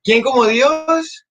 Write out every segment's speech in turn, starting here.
¿Quién como Dios?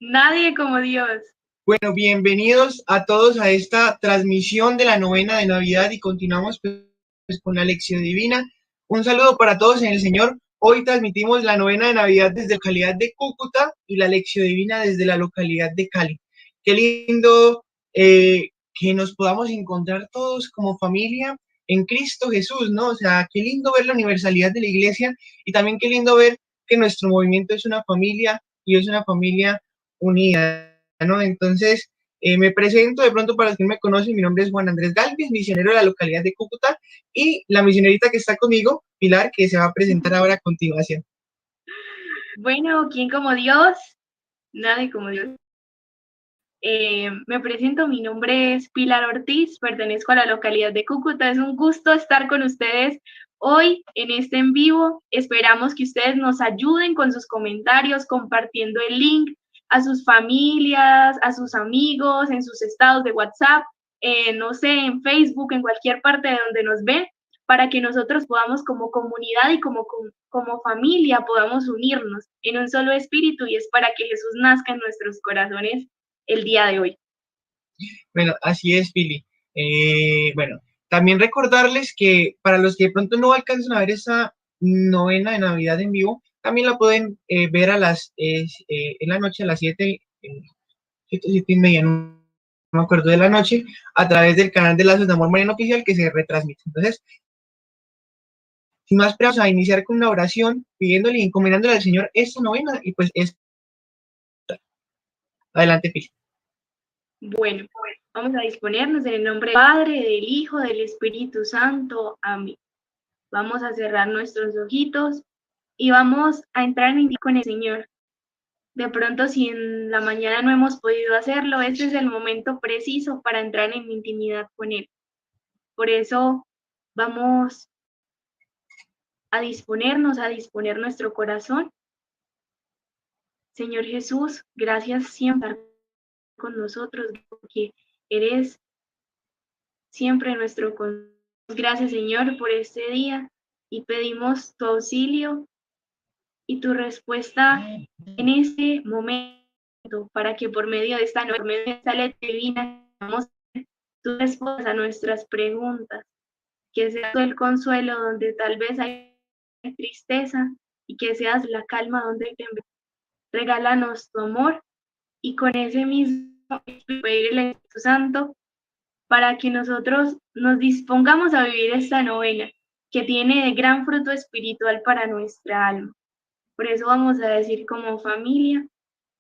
Nadie como Dios. Bueno, bienvenidos a todos a esta transmisión de la novena de Navidad y continuamos pues, con la lección divina. Un saludo para todos en el Señor. Hoy transmitimos la novena de Navidad desde la localidad de Cúcuta y la lección divina desde la localidad de Cali. Qué lindo que nos podamos encontrar todos como familia en Cristo Jesús, ¿no? O sea, qué lindo ver la universalidad de la iglesia y también qué lindo ver que nuestro movimiento es una familia y es una familia unida, ¿no? Entonces, me presento de pronto para los que no me conocen, mi nombre es Juan Andrés Galvis, misionero de la localidad de Cúcuta, y la misionerita que está conmigo, Pilar, que se va a presentar ahora a continuación. Bueno, ¿quién como Dios? Nadie como Dios. Me presento, mi nombre es Pilar Ortiz, pertenezco a la localidad de Cúcuta. Es un gusto estar con ustedes hoy en este en vivo. Esperamos que ustedes nos ayuden con sus comentarios, compartiendo el link a sus familias, a sus amigos, en sus estados de WhatsApp, no sé, en Facebook, en cualquier parte de donde nos ven, para que nosotros podamos como comunidad y como familia podamos unirnos en un solo espíritu, y es para que Jesús nazca en nuestros corazones el día de hoy. Bueno, así es, Pili. Bueno, también recordarles que para los que de pronto no alcanzan a ver esa novena de Navidad en vivo, también la pueden ver a en la noche a las 7:30, no me acuerdo de la noche, a través del canal de Lazos de Amor Mariano Oficial que se retransmite. Entonces, sin más, vamos a iniciar con una oración pidiéndole y encomendándole al Señor esta novena y pues es adelante, Pili. Bueno, vamos a disponernos en el nombre del Padre, del Hijo, del Espíritu Santo. Amén. Vamos a cerrar nuestros ojitos y vamos a entrar en con el Señor. De pronto, si en la mañana no hemos podido hacerlo, este es el momento preciso para entrar en intimidad con Él. Por eso vamos a disponernos, a disponer nuestro corazón. Señor Jesús, gracias siempre con nosotros, porque eres siempre nuestro consuelo. Gracias, Señor, por este día y pedimos tu auxilio y tu respuesta en este momento, para que por medio de esta lección divina damos tu respuesta a nuestras preguntas, que seas el consuelo donde tal vez hay tristeza y que seas la calma donde hay temor. Regálanos tu amor y con ese mismo pedir el Espíritu Santo para que nosotros nos dispongamos a vivir esta novena que tiene de gran fruto espiritual para nuestra alma. Por eso vamos a decir como familia: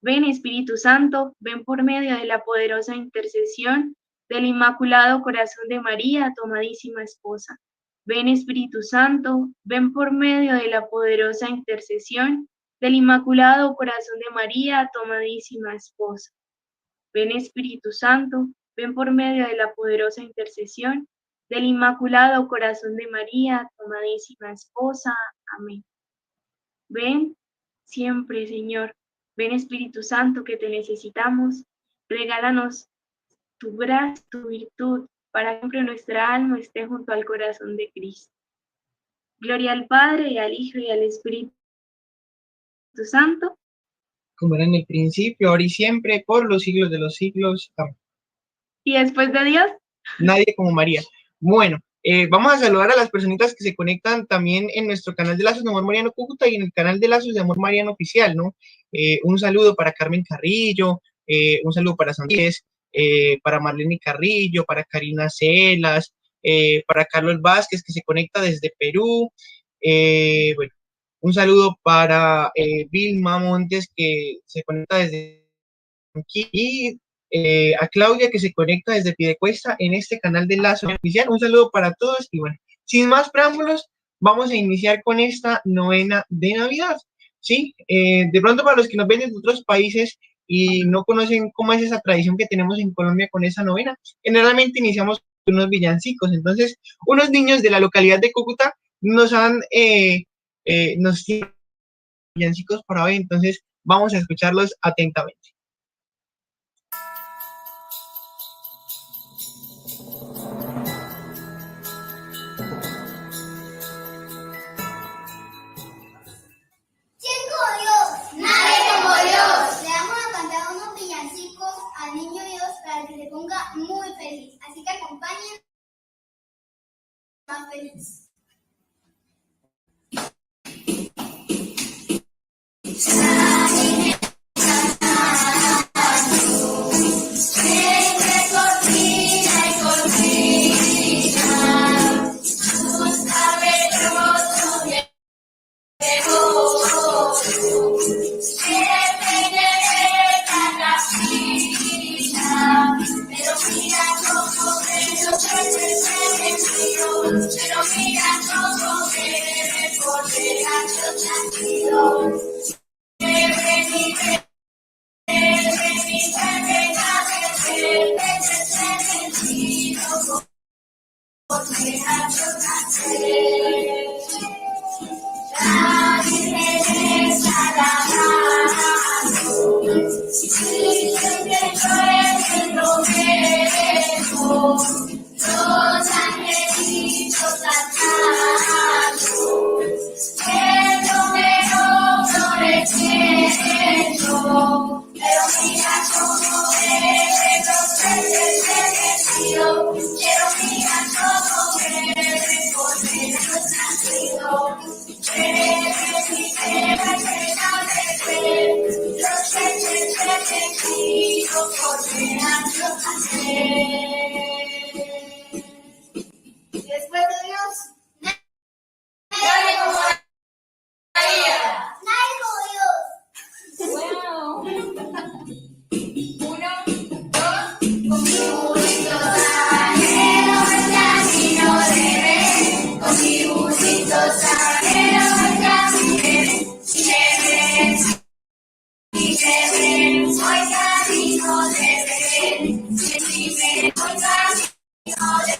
ven Espíritu Santo, ven por medio de la poderosa intercesión del Inmaculado Corazón de María, tu amadísima esposa. Ven Espíritu Santo, ven por medio de la poderosa intercesión del Inmaculado Corazón de María, tu amadísima esposa. Ven Espíritu Santo, ven por medio de la poderosa intercesión del Inmaculado Corazón de María, tu amadísima esposa. Amén. Ven siempre, Señor. Ven Espíritu Santo, que te necesitamos. Regálanos tu gracia, tu virtud, para que siempre nuestra alma esté junto al corazón de Cristo. Gloria al Padre, y al Hijo, y al Espíritu Santo. Como era en el principio, ahora y siempre, por los siglos de los siglos. Amén. ¿Y después de Dios? Nadie como María. Bueno, vamos a saludar a las personitas que se conectan también en nuestro canal de Lazos de Amor Mariano Cúcuta y en el canal de Lazos de Amor Mariano Oficial, ¿no? Un saludo para Carmen Carrillo, un saludo para Santíez, para Marlene Carrillo, para Karina Celas, para Carlos Vázquez, que se conecta desde Perú. Bueno, un saludo para Vilma Montes, que se conecta desde aquí, y a Claudia, que se conecta desde Piedecuesta en este canal de Lazo Oficial. Un saludo para todos y bueno, sin más preámbulos, vamos a iniciar con esta novena de Navidad, ¿sí? De pronto, para los que nos ven desde otros países y no conocen cómo es esa tradición que tenemos en Colombia con esa novena, generalmente iniciamos con unos villancicos. Entonces, unos niños de la localidad de Cúcuta nos tienen villancicos para hoy, entonces vamos a escucharlos atentamente. Al niño Dios para que se ponga muy feliz. Así que acompañen más feliz. Después de Dios, nadie como María. Nadie como Dios. Wow. 1, 2, con mi burrito sabanero, el camino debe. Con mi burrito sabanero, el camino debe. Si me ves, voy camino debe. Si me voy camino debe.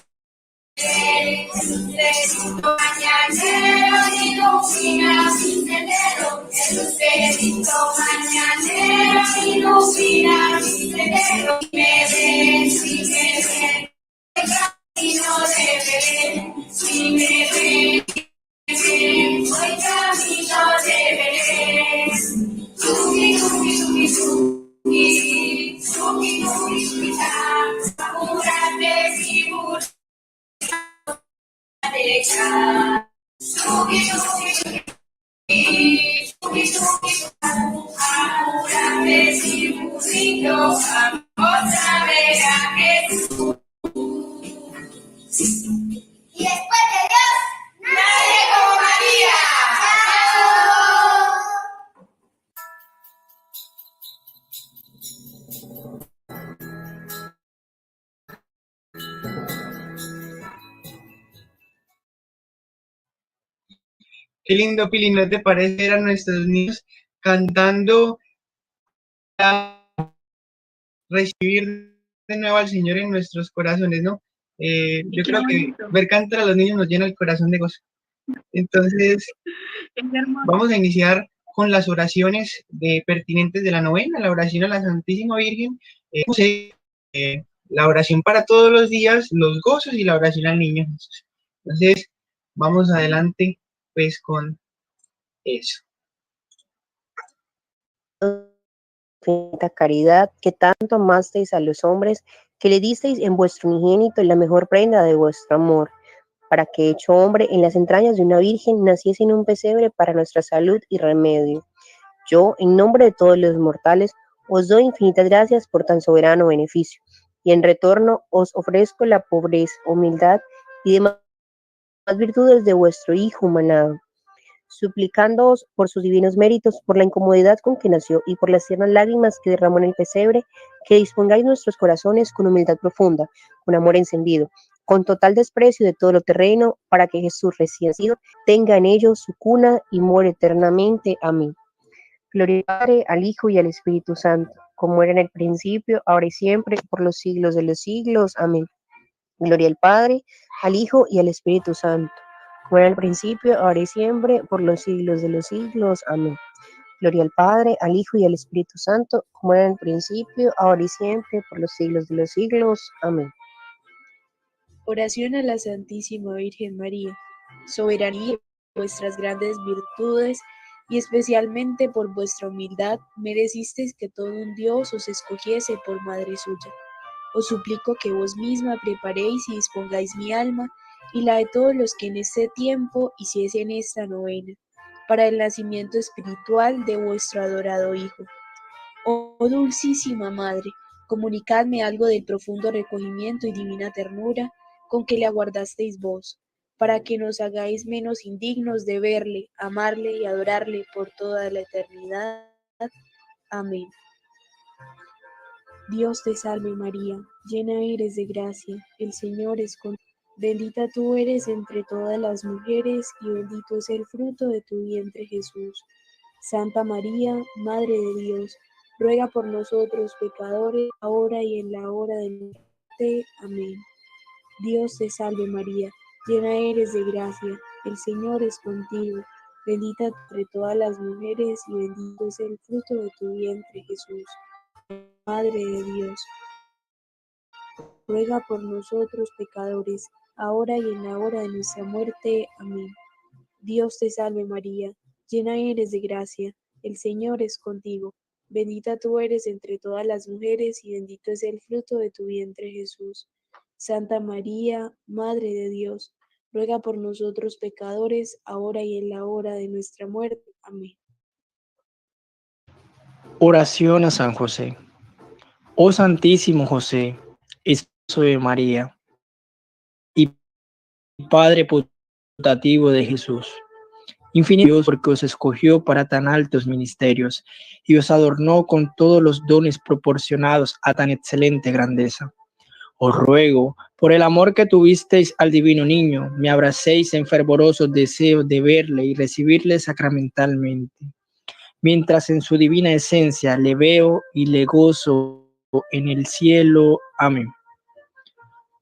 Mañanero ilumina mi sendero, el lucerito mañanero ilumina mi sendero. Si me ven, camino de ver, si me ven, voy camino de ver. Suki, suki, suki, suki, suki, suki, suki, apúrate, figura. Suki, suki, suki, suki, apúrate, figurito, vamos a ver a Jesús. Y después de Dios, nadie como María. Qué lindo, Pili, ¿no te parece? Eran nuestros niños cantando a recibir de nuevo al Señor en nuestros corazones, ¿no? Yo creo que ver cantar a los niños nos llena el corazón de gozo. Entonces, vamos a iniciar con las oraciones pertinentes de la novena, la oración a la Santísima Virgen, la oración para todos los días, los gozos y la oración al Niño Jesús. Entonces, vamos adelante pues con eso. Infinita caridad, que tanto amasteis a los hombres, que le disteis en vuestro unigénito la mejor prenda de vuestro amor, para que, hecho hombre, en las entrañas de una virgen, naciese en un pesebre para nuestra salud y remedio. Yo, en nombre de todos los mortales, os doy infinitas gracias por tan soberano beneficio, y en retorno os ofrezco la pobreza, humildad y demás virtudes de vuestro Hijo humanado, suplicándoos por sus divinos méritos, por la incomodidad con que nació y por las tiernas lágrimas que derramó en el pesebre, que dispongáis nuestros corazones con humildad profunda, con amor encendido, con total desprecio de todo lo terreno, para que Jesús recién nacido tenga en ellos su cuna y more eternamente. Amén. Gloria al Padre, al Hijo y al Espíritu Santo, como era en el principio, ahora y siempre, por los siglos de los siglos. Amén. Gloria al Padre, al Hijo y al Espíritu Santo, como era en el principio, ahora y siempre, por los siglos de los siglos. Amén. Gloria al Padre, al Hijo y al Espíritu Santo, como era en el principio, ahora y siempre, por los siglos de los siglos. Amén. Oración a la Santísima Virgen María, soberanía de vuestras grandes virtudes y especialmente por vuestra humildad, merecisteis que todo un Dios os escogiese por madre suya. Os suplico que vos misma preparéis y dispongáis mi alma y la de todos los que en este tiempo hiciesen esta novena, para el nacimiento espiritual de vuestro adorado Hijo. Oh dulcísima Madre, comunicadme algo del profundo recogimiento y divina ternura con que le aguardasteis vos, para que nos hagáis menos indignos de verle, amarle y adorarle por toda la eternidad. Amén. Dios te salve María, llena eres de gracia, el Señor es contigo. Bendita tú eres entre todas las mujeres y bendito es el fruto de tu vientre Jesús. Santa María, Madre de Dios, ruega por nosotros pecadores, ahora y en la hora de nuestra muerte. Amén. Dios te salve María, llena eres de gracia, el Señor es contigo. Bendita entre todas las mujeres y bendito es el fruto de tu vientre Jesús. Madre de Dios, ruega por nosotros pecadores, ahora y en la hora de nuestra muerte. Amén. Dios te salve María, llena eres de gracia, el Señor es contigo. Bendita tú eres entre todas las mujeres y bendito es el fruto de tu vientre Jesús. Santa María, Madre de Dios, ruega por nosotros pecadores, ahora y en la hora de nuestra muerte. Amén. Oración a San José. Oh Santísimo José, esposo de María y Padre putativo de Jesús, infinito Dios, porque os escogió para tan altos ministerios y os adornó con todos los dones proporcionados a tan excelente grandeza. Os ruego, por el amor que tuvisteis al divino niño, me abracéis en fervorosos deseos de verle y recibirle sacramentalmente, mientras en su divina esencia le veo y le gozo en el cielo. Amén.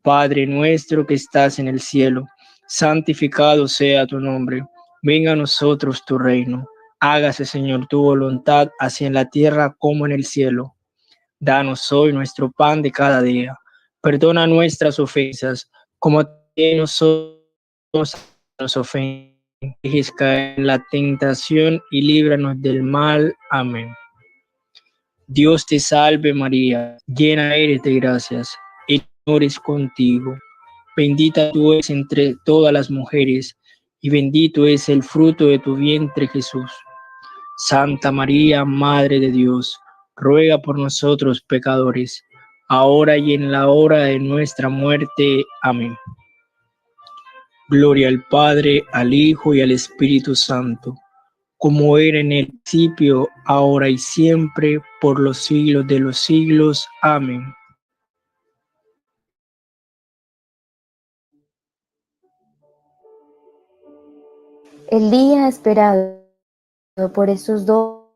Padre nuestro que estás en el cielo, santificado sea tu nombre. Venga a nosotros tu reino. Hágase, Señor, tu voluntad, así en la tierra como en el cielo. Danos hoy nuestro pan de cada día. Perdona nuestras ofensas, como también nosotros nos ofendemos. No dejes caer en la tentación y líbranos del mal. Amén. Dios te salve María, llena eres de gracias, el Señor es contigo. Bendita tú eres entre todas las mujeres, y bendito es el fruto de tu vientre Jesús. Santa María, Madre de Dios, ruega por nosotros pecadores, ahora y en la hora de nuestra muerte. Amén. Gloria al Padre, al Hijo y al Espíritu Santo, como era en el principio, ahora y siempre, por los siglos de los siglos. Amén. El día esperado por estos dos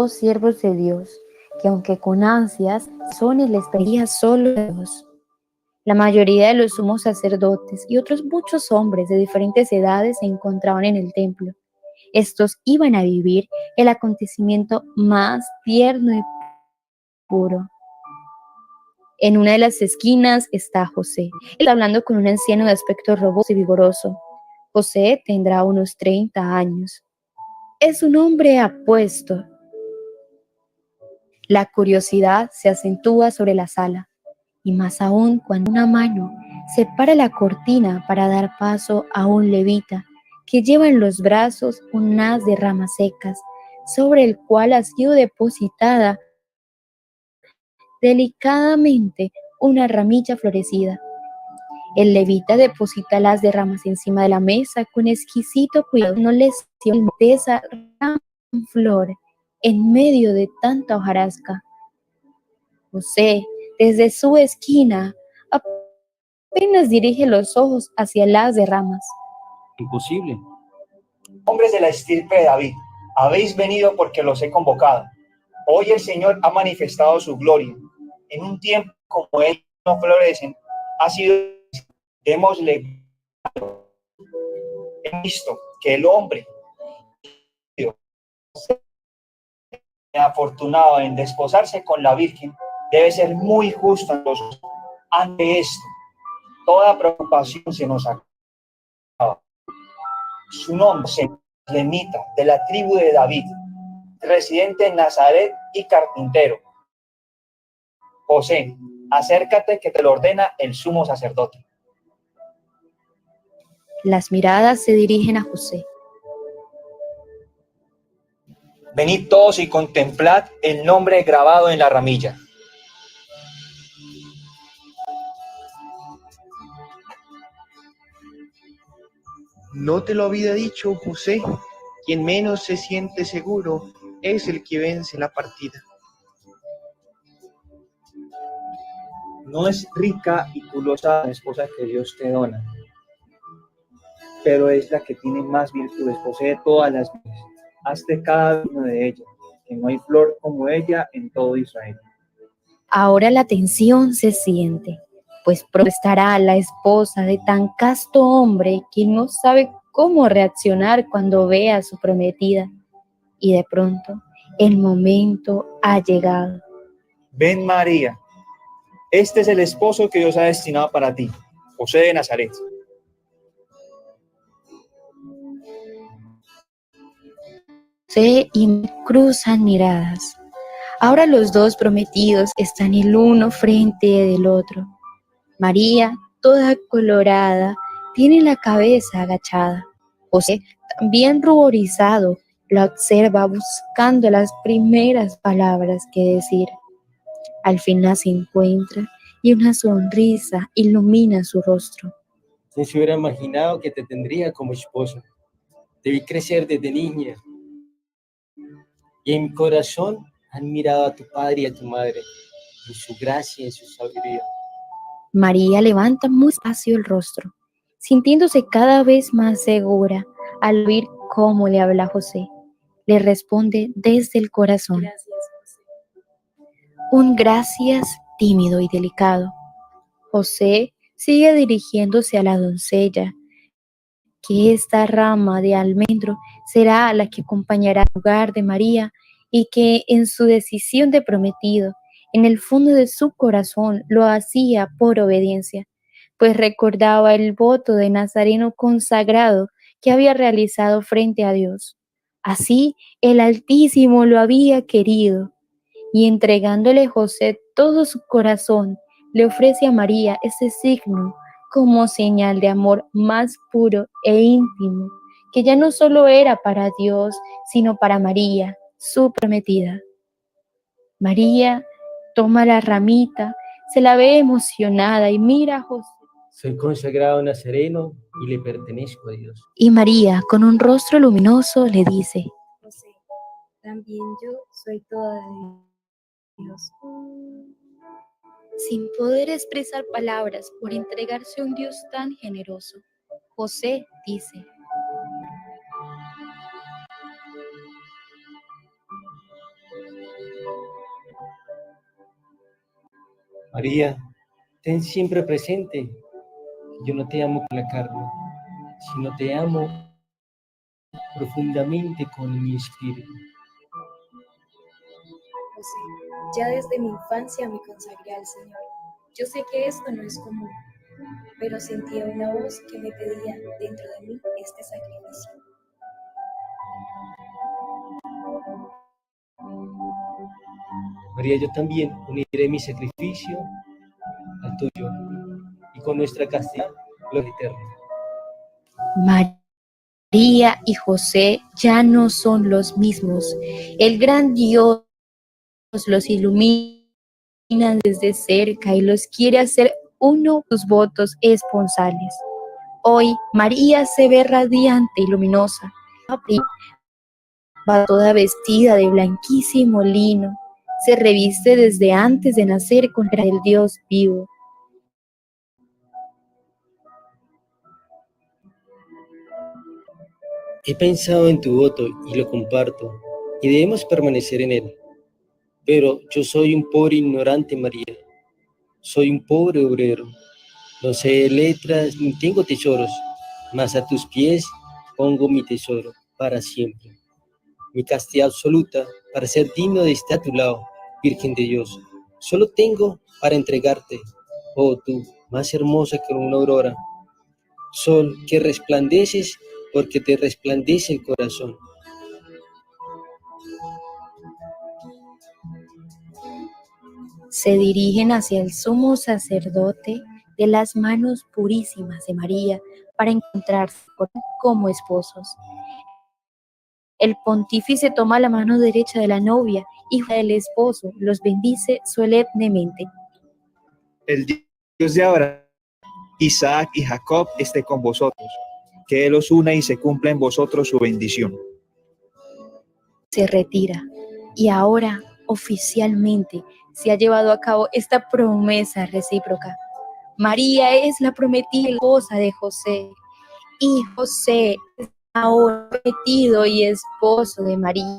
siervos de Dios, que aunque con ansias son y la espería solo de Dios. La mayoría de los sumos sacerdotes y otros muchos hombres de diferentes edades se encontraban en el templo. Estos iban a vivir el acontecimiento más tierno y puro. En una de las esquinas está José. Él está hablando con un anciano de aspecto robusto y vigoroso. José tendrá unos 30 años. Es un hombre apuesto. La curiosidad se acentúa sobre la sala, y más aún cuando una mano separa la cortina para dar paso a un levita que lleva en los brazos un haz de ramas secas, sobre el cual ha sido depositada delicadamente una ramilla florecida. El levita deposita las de ramas encima de la mesa con exquisito cuidado, no lesiona esa rama en flor en medio de tanta hojarasca. José, desde su esquina, apenas dirige los ojos hacia el haz de ramas. Imposible. Hombres de la estirpe de David, habéis venido porque los he convocado. Hoy el Señor ha manifestado su gloria. En un tiempo como él no florecen, ha sido, démosle visto que el hombre afortunado en desposarse con la Virgen debe ser muy justo en los ojos. Ante esto, toda preocupación se nos acaba. Su nombre se lemita, de la tribu de David, residente en Nazaret y carpintero. José, acércate que te lo ordena el sumo sacerdote. Las miradas se dirigen a José. Venid todos y contemplad el nombre grabado en la ramilla. No te lo había dicho, José. Quien menos se siente seguro es el que vence la partida. No es rica y culosa la esposa que Dios te dona, pero es la que tiene más virtudes, posee todas las virtudes. Hazte cada una de ellas, que no hay flor como ella en todo Israel. Ahora la tensión se siente, pues pronto estará la esposa de tan casto hombre que no sabe cómo reaccionar cuando ve a su prometida. Y de pronto, el momento ha llegado. Ven, María, este es el esposo que Dios ha destinado para ti, José de Nazaret. José y María cruzan miradas. Ahora los dos prometidos están el uno frente del otro. María, toda colorada, tiene la cabeza agachada. José, también ruborizado, la observa buscando las primeras palabras que decir. Al fin las encuentra y una sonrisa ilumina su rostro. ¿Quién se hubiera imaginado que te tendría como esposa? Te vi crecer desde niña. Y en mi corazón han mirado a tu padre y a tu madre, en su gracia y en su sabiduría. María levanta muy despacio el rostro, sintiéndose cada vez más segura al oír cómo le habla José. Le responde desde el corazón. Gracias, José. Un gracias tímido y delicado. José sigue dirigiéndose a la doncella, que esta rama de almendro será la que acompañará al hogar de María y que en su decisión de prometido, en el fondo de su corazón lo hacía por obediencia, pues recordaba el voto de Nazareno consagrado que había realizado frente a Dios. Así el Altísimo lo había querido, y entregándole José todo su corazón, le ofrece a María ese signo como señal de amor más puro e íntimo, que ya no solo era para Dios, sino para María, su prometida. María toma la ramita, se la ve emocionada y mira a José. Soy consagrado nazareno y le pertenezco a Dios. Y María, con un rostro luminoso, le dice: José, también yo soy toda de Dios. Sin poder expresar palabras por entregarse a un Dios tan generoso, José dice: María, ten siempre presente, yo no te amo con la carne, sino te amo profundamente con mi espíritu. José, ya desde mi infancia me consagré al Señor. Yo sé que esto no es común, pero sentía una voz que me pedía dentro de mí este sacrificio. María, yo también uniré mi sacrificio al tuyo y con nuestra castidad, gloria eterna. María y José ya no son los mismos. El gran Dios los ilumina desde cerca y los quiere hacer uno de sus votos esponsales. Hoy María se ve radiante y luminosa. Va toda vestida de blanquísimo lino. Se reviste desde antes de nacer con el Dios vivo. He pensado en tu voto y lo comparto, y debemos permanecer en él. Pero yo soy un pobre ignorante, María. Soy un pobre obrero. No sé letras ni tengo tesoros, mas a tus pies pongo mi tesoro para siempre, mi castidad absoluta para ser digno de estar a tu lado, Virgen de Dios. Solo tengo para entregarte, oh tú, más hermosa que una aurora, sol que resplandeces porque te resplandece el corazón. Se dirigen hacia el sumo sacerdote de las manos purísimas de María para encontrarse con él como esposos. El pontífice toma la mano derecha de la novia, hija del esposo, los bendice solemnemente. El Dios de Abraham, Isaac y Jacob esté con vosotros. Que Él os una y se cumpla en vosotros su bendición. Se retira y ahora oficialmente se ha llevado a cabo esta promesa recíproca. María es la prometida esposa de José y José es ahora prometido y esposo de María.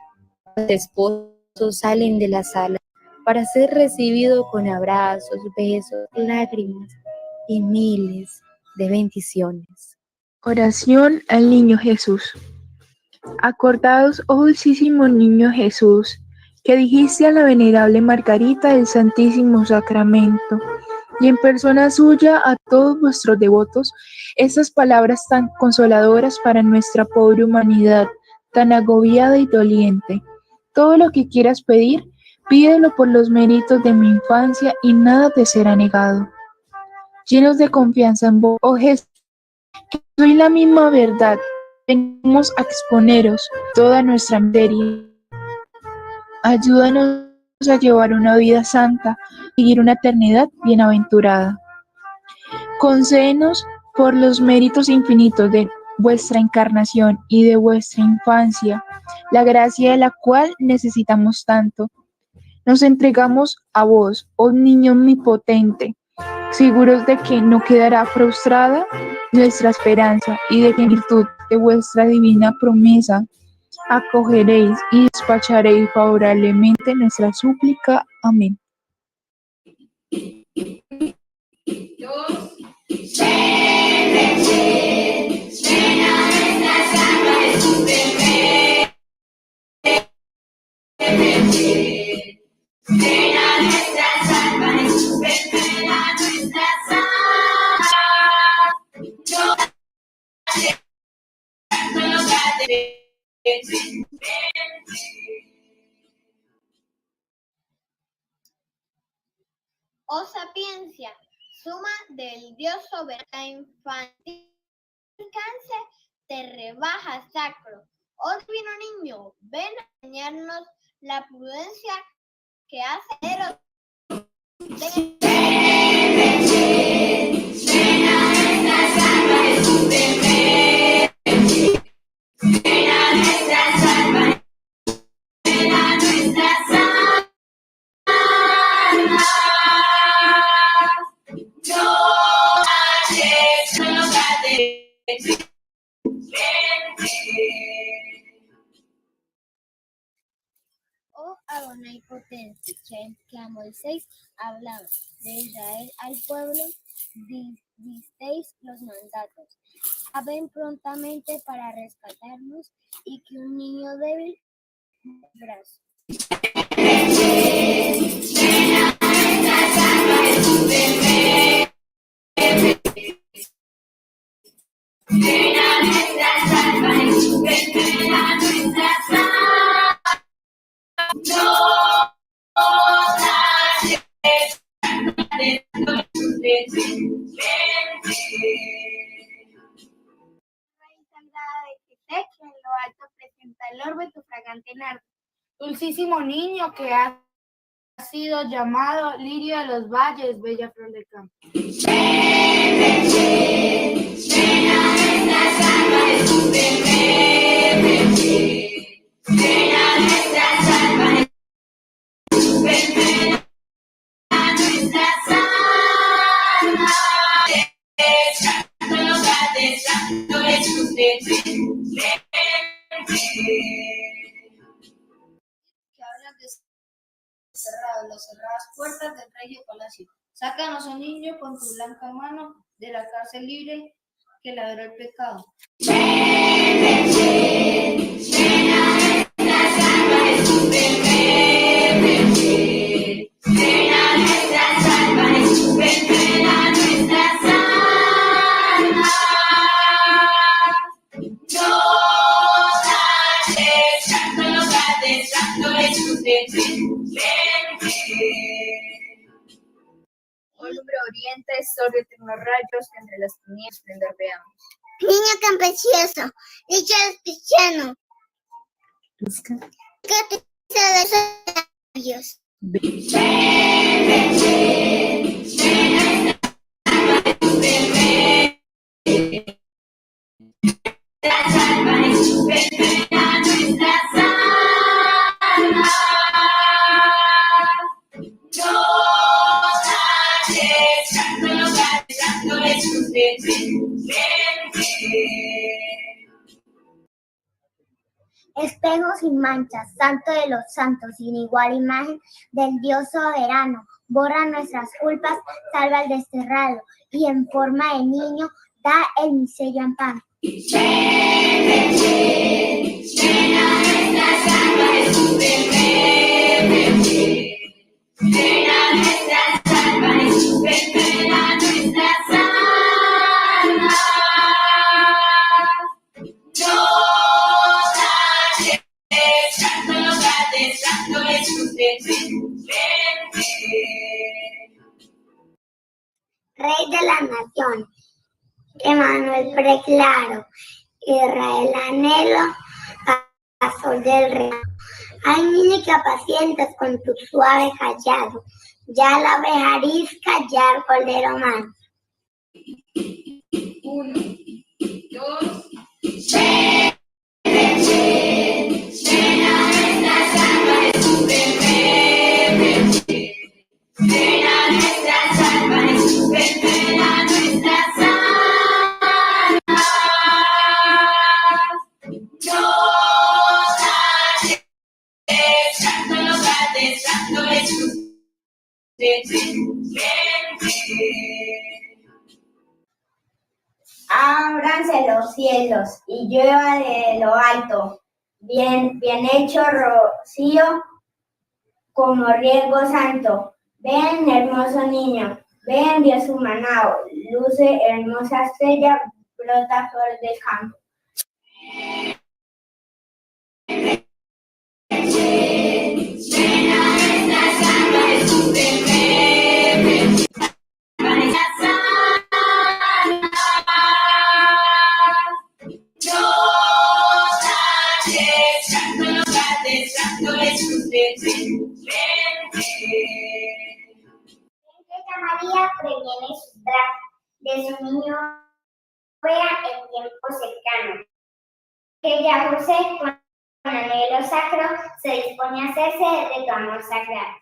Los esposos salen de la sala para ser recibidos con abrazos, besos, lágrimas y miles de bendiciones. Oración al Niño Jesús. Acordaos, oh dulcísimo Niño Jesús, que dijiste a la venerable Margarita del Santísimo Sacramento y en persona suya a todos vuestros devotos, estas palabras tan consoladoras para nuestra pobre humanidad, tan agobiada y doliente. Todo lo que quieras pedir, pídelo por los méritos de mi infancia y nada te será negado. Llenos de confianza en vos, oh Jesús, que soy la misma verdad, venimos a exponeros toda nuestra miseria. Ayúdanos a llevar una vida santa, seguir una eternidad bienaventurada. Concédenos, por los méritos infinitos de vuestra encarnación y de vuestra infancia, la gracia de la cual necesitamos tanto. Nos entregamos a vos, oh Niño omnipotente, seguros de que no quedará frustrada nuestra esperanza y de que en virtud de vuestra divina promesa acogeréis y despacharéis favorablemente nuestra súplica. Amén. Oh sapiencia, suma del Dios soberano, infantil alcance, te rebaja sacro. Oh divino niño, ven a enseñarnos la prudencia que hace Oh Adonai potente, que a Moisés hablaba de Israel al pueblo, disteis los mandatos. Ven prontamente para rescatarnos y que un niño débil brazo. Que en lo alto presenta el orbe tu fragante nardo. Dulcísimo niño que has sido llamado lirio de los valles, bella flor del campo. Que hablas de las cerradas puertas del rey de palacio. Sácanos, oh niño, con tu blanca mano de la cárcel libre que ladró el pecado. Oh lumbre oriente, sol de eternos rayos, que entre las tinieblas esplendor veamos. Niño campesino, dicho es cristiano, que te de sus labios. Espejo sin manchas, santo de los santos, sin igual imagen del Dios soberano, borra nuestras culpas, salva al desterrado, y en forma de niño da el misterio amparo. Rey de la nación, Emanuel preclaro, Israel anhelo, sol del reino. Ay, niña que apacientas con tu suave callado, ya la oveja arisca, ya el cordero manso. 1, 2, Ábranse los cielos y llueva de lo alto, bien hecho rocío como riego santo. Ven, hermoso niño, ven, Dios humanado, luce hermosa estrella, brota flor del campo. María previene sus brazos, de su niño vea el tiempo cercano. Que ya José, con anhelo sacro, se dispone a hacerse de tu amor sagrado.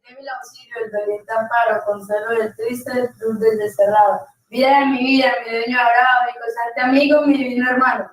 en el auxilio, el doliente amparo, consuelo del triste, luz del desterrado. Vida de mi vida, mi dueño adorado, mi constante amigo, mi divino hermano.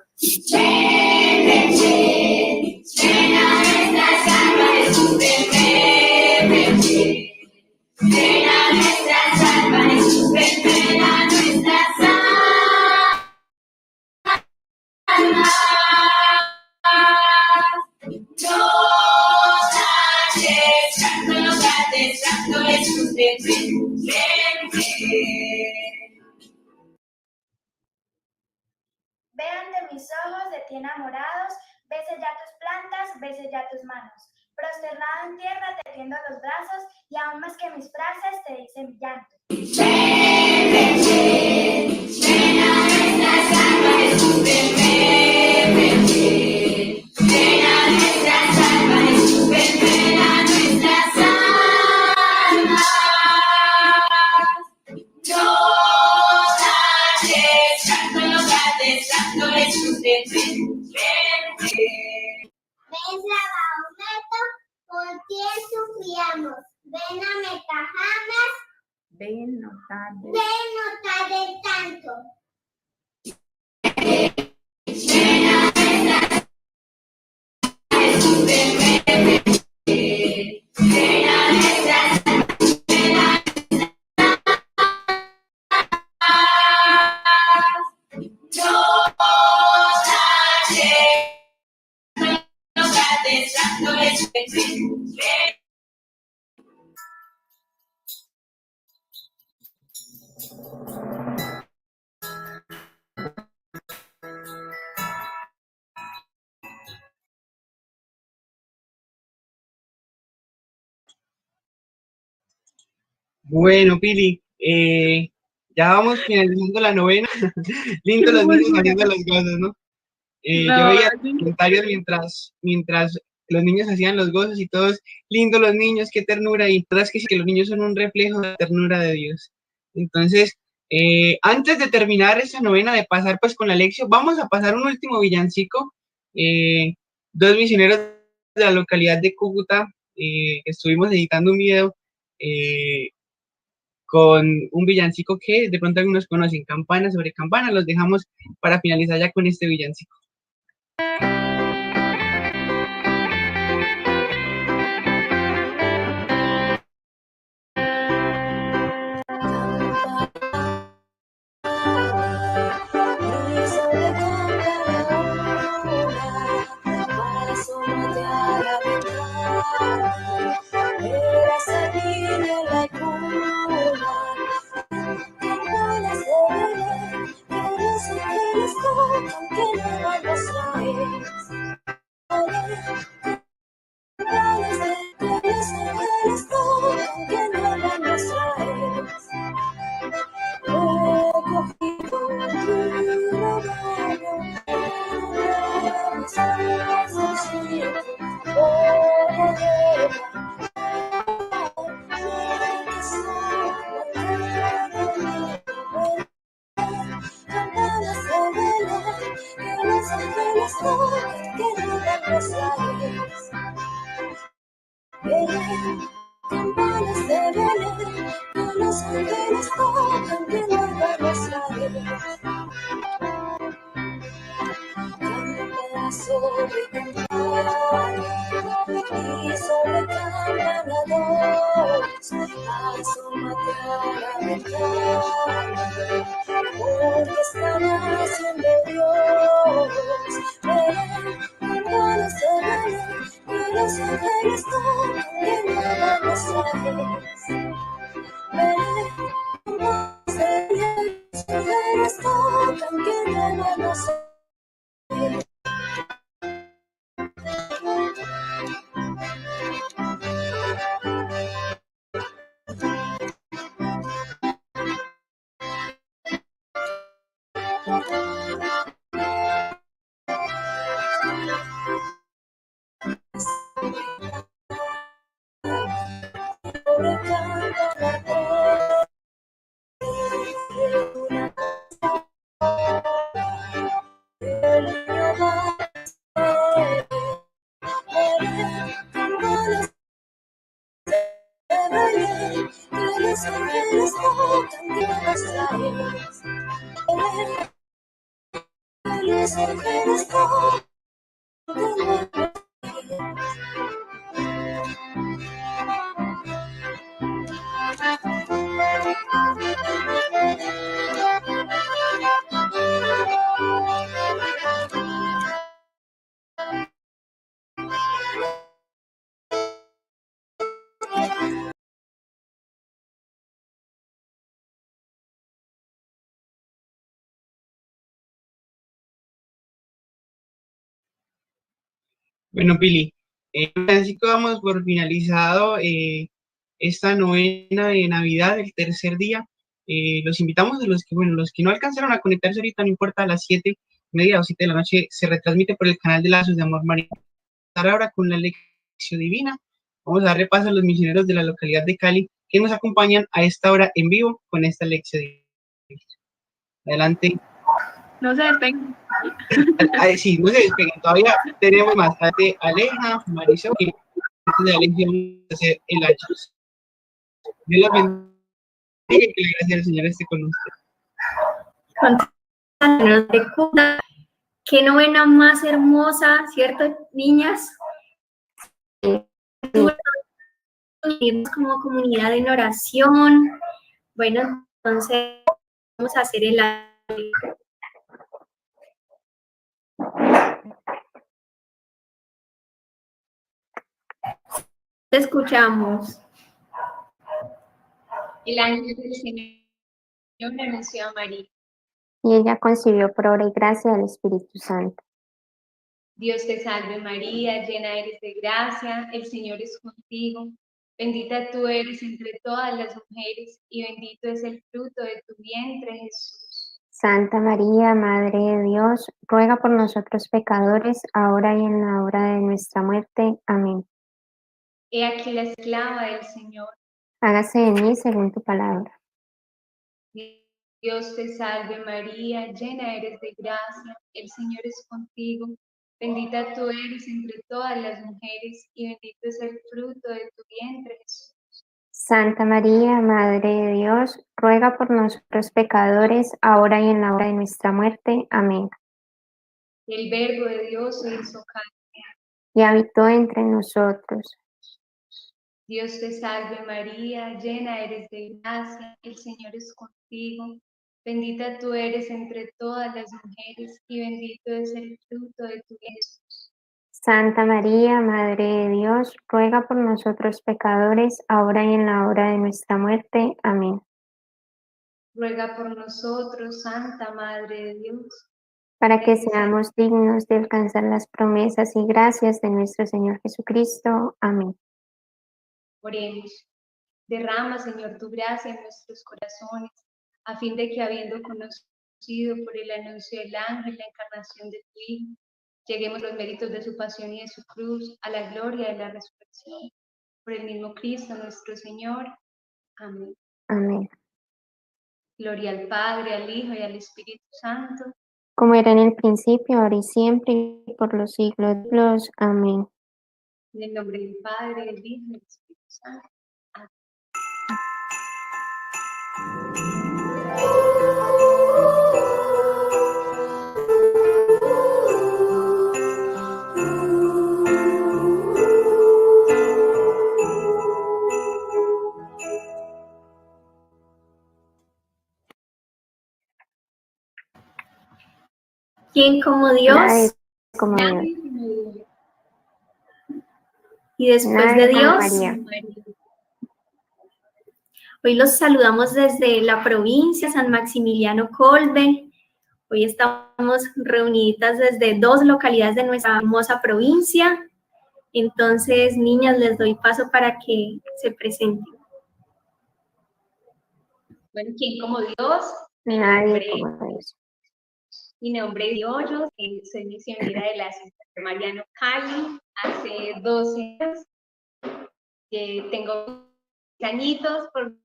Vean de mis ojos de ti enamorados, bese ya tus plantas, bese ya tus manos. Prosternado en tierra te tiendo los brazos y aún más que mis frases te dicen mi llanto. Ven, Mahometo, por ti sufríamos. Ven a Metajamas, Ven, no tardes. ven, no tardes tanto. Bueno, Pili, ya vamos finalizando la novena. Lindo los niños haciendo los gozos, ¿no? Yo No, veía comentarios mientras los niños hacían los gozos y todos, lindo los niños, qué ternura, y todas que sí que los niños son un reflejo de la ternura de Dios. Entonces, antes de terminar esa novena, de pasar pues con la lección, vamos a pasar un último villancico. Dos misioneros de la localidad de Cúcuta, estuvimos editando un video con un villancico que de pronto algunos conocen, Campana sobre Campana. Los dejamos para finalizar ya con este villancico. Bueno, Pili, así que damos por finalizado esta novena de Navidad, el tercer día. Los invitamos a los que, bueno, los que no alcanzaron a conectarse ahorita, no importa, a las 7:30 o 7 de la noche, se retransmite por el canal de Lazos de Amor María. Ahora con la lección divina, vamos a darle paso a los misioneros de la localidad de Cali que nos acompañan a esta hora en vivo con esta lección divina. Adelante. No se despeguen. Sí, no se despeguen, todavía tenemos más. Adelante, Aleja, Marisol, y antes de Aleja vamos a hacer el hacha. Dios los bendiga y que la gracia del Señor esté con usted. Qué novena más hermosa, ¿cierto, niñas? Unirnos como comunidad en oración. Bueno, entonces vamos a hacer el Te escuchamos. El ángel del Señor anunció a María. Y ella concibió por obra y gracia del Espíritu Santo. Dios te salve María, llena eres de gracia, el Señor es contigo. Bendita tú eres entre todas las mujeres y bendito es el fruto de tu vientre, Jesús. Santa María, Madre de Dios, ruega por nosotros pecadores, ahora y en la hora de nuestra muerte. Amén. He aquí la esclava del Señor. Hágase en mí según tu palabra. Dios te salve María, llena eres de gracia, el Señor es contigo. Bendita tú eres entre todas las mujeres y bendito es el fruto de tu vientre, Jesús. Santa María, Madre de Dios, ruega por nosotros pecadores, ahora y en la hora de nuestra muerte. Amén. El Verbo de Dios se hizo carne. Y habitó entre nosotros. Dios te salve María, llena eres de gracia, el Señor es contigo. Bendita tú eres entre todas las mujeres y bendito es el fruto de tu vientre, Jesús. Santa María, Madre de Dios, ruega por nosotros pecadores, ahora y en la hora de nuestra muerte. Amén. Ruega por nosotros, Santa Madre de Dios, para que seamos dignos de alcanzar las promesas y gracias de nuestro Señor Jesucristo. Amén. Oremos. Derrama, Señor, tu gracia en nuestros corazones, a fin de que, habiendo conocido por el anuncio del ángel la encarnación de tu Hijo, lleguemos a los méritos de su pasión y de su cruz, a la gloria de la resurrección. Por el mismo Cristo nuestro Señor. Amén. Amén. Gloria al Padre, al Hijo y al Espíritu Santo. Como era en el principio, ahora y siempre, y por los siglos de los. Amén. En el nombre del Padre, del Hijo y del Espíritu Santo. Amén. ¿Quién como Dios? Nadie como Dios. Nadie como Dios. Y después Nadie de como Dios, María. Hoy los saludamos desde la provincia San Maximiliano Kolbe. Hoy estamos reunidas desde 2 localidades de nuestra hermosa provincia. Entonces, niñas, les doy paso para que se presenten. Bueno, ¿quién como Dios? Nadie como Dios. Mi nombre es Diollo, soy misionera de la Ciudad de Mariano Cali. Hace 12 años tengo añitos, por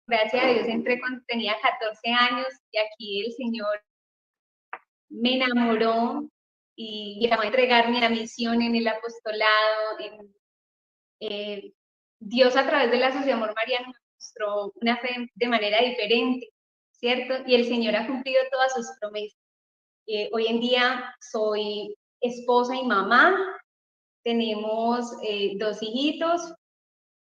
gracias a Dios entré cuando tenía 14 años y aquí el Señor me enamoró y llamó a entregarme a la misión en el apostolado. Dios a través de la Sociedad Amor Mariano me mostró una fe de manera diferente, ¿cierto? Y el Señor ha cumplido todas sus promesas. Hoy en día soy esposa y mamá, tenemos 2 hijitos,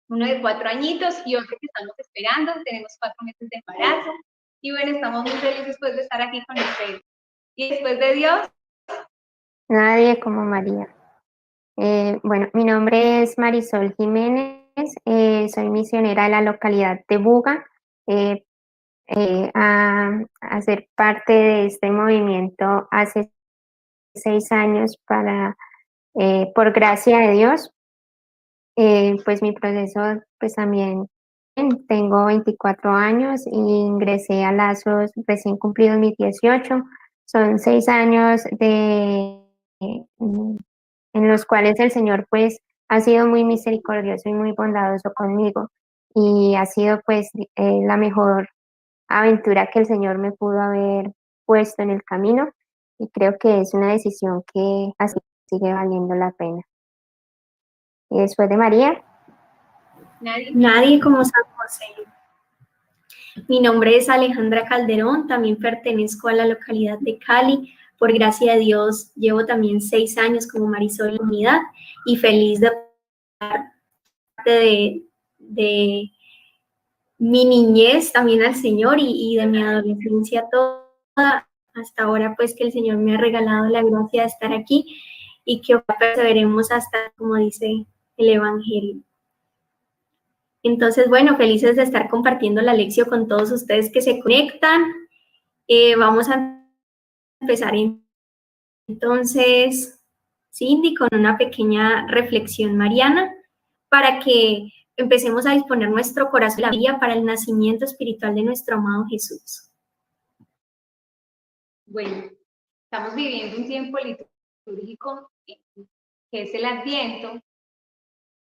uno de 4 añitos y otro que estamos esperando, tenemos 4 meses de embarazo y bueno, estamos muy felices pues de estar aquí con ustedes. Y después de Dios, nadie como María. Bueno, mi nombre es Marisol Jiménez, soy misionera de la localidad de Buga, a ser parte de este movimiento hace 6 años por gracia de Dios. Pues mi proceso, pues también tengo 24 años y ingresé a Lazos recién cumplidos mis 18. Son 6 años en los cuales el Señor pues ha sido muy misericordioso y muy bondadoso conmigo y ha sido pues la mejor aventura que el Señor me pudo haber puesto en el camino y creo que es una decisión que así sigue valiendo la pena. Y después de María, nadie como San José. Mi nombre es Alejandra Calderón, también pertenezco a la localidad de Cali. Por gracia de Dios, llevo también 6 años como Marisol en la unidad y feliz de parte de mi niñez también al Señor y de mi adolescencia toda, hasta ahora pues que el Señor me ha regalado la gracia de estar aquí y que perseveremos hasta, como dice el Evangelio. Entonces, bueno, felices de estar compartiendo la lección con todos ustedes que se conectan. Vamos a empezar entonces, Cindy, con una pequeña reflexión mariana para que empecemos a disponer nuestro corazón y la vida para el nacimiento espiritual de nuestro amado Jesús. Bueno, estamos viviendo un tiempo litúrgico que es el Adviento,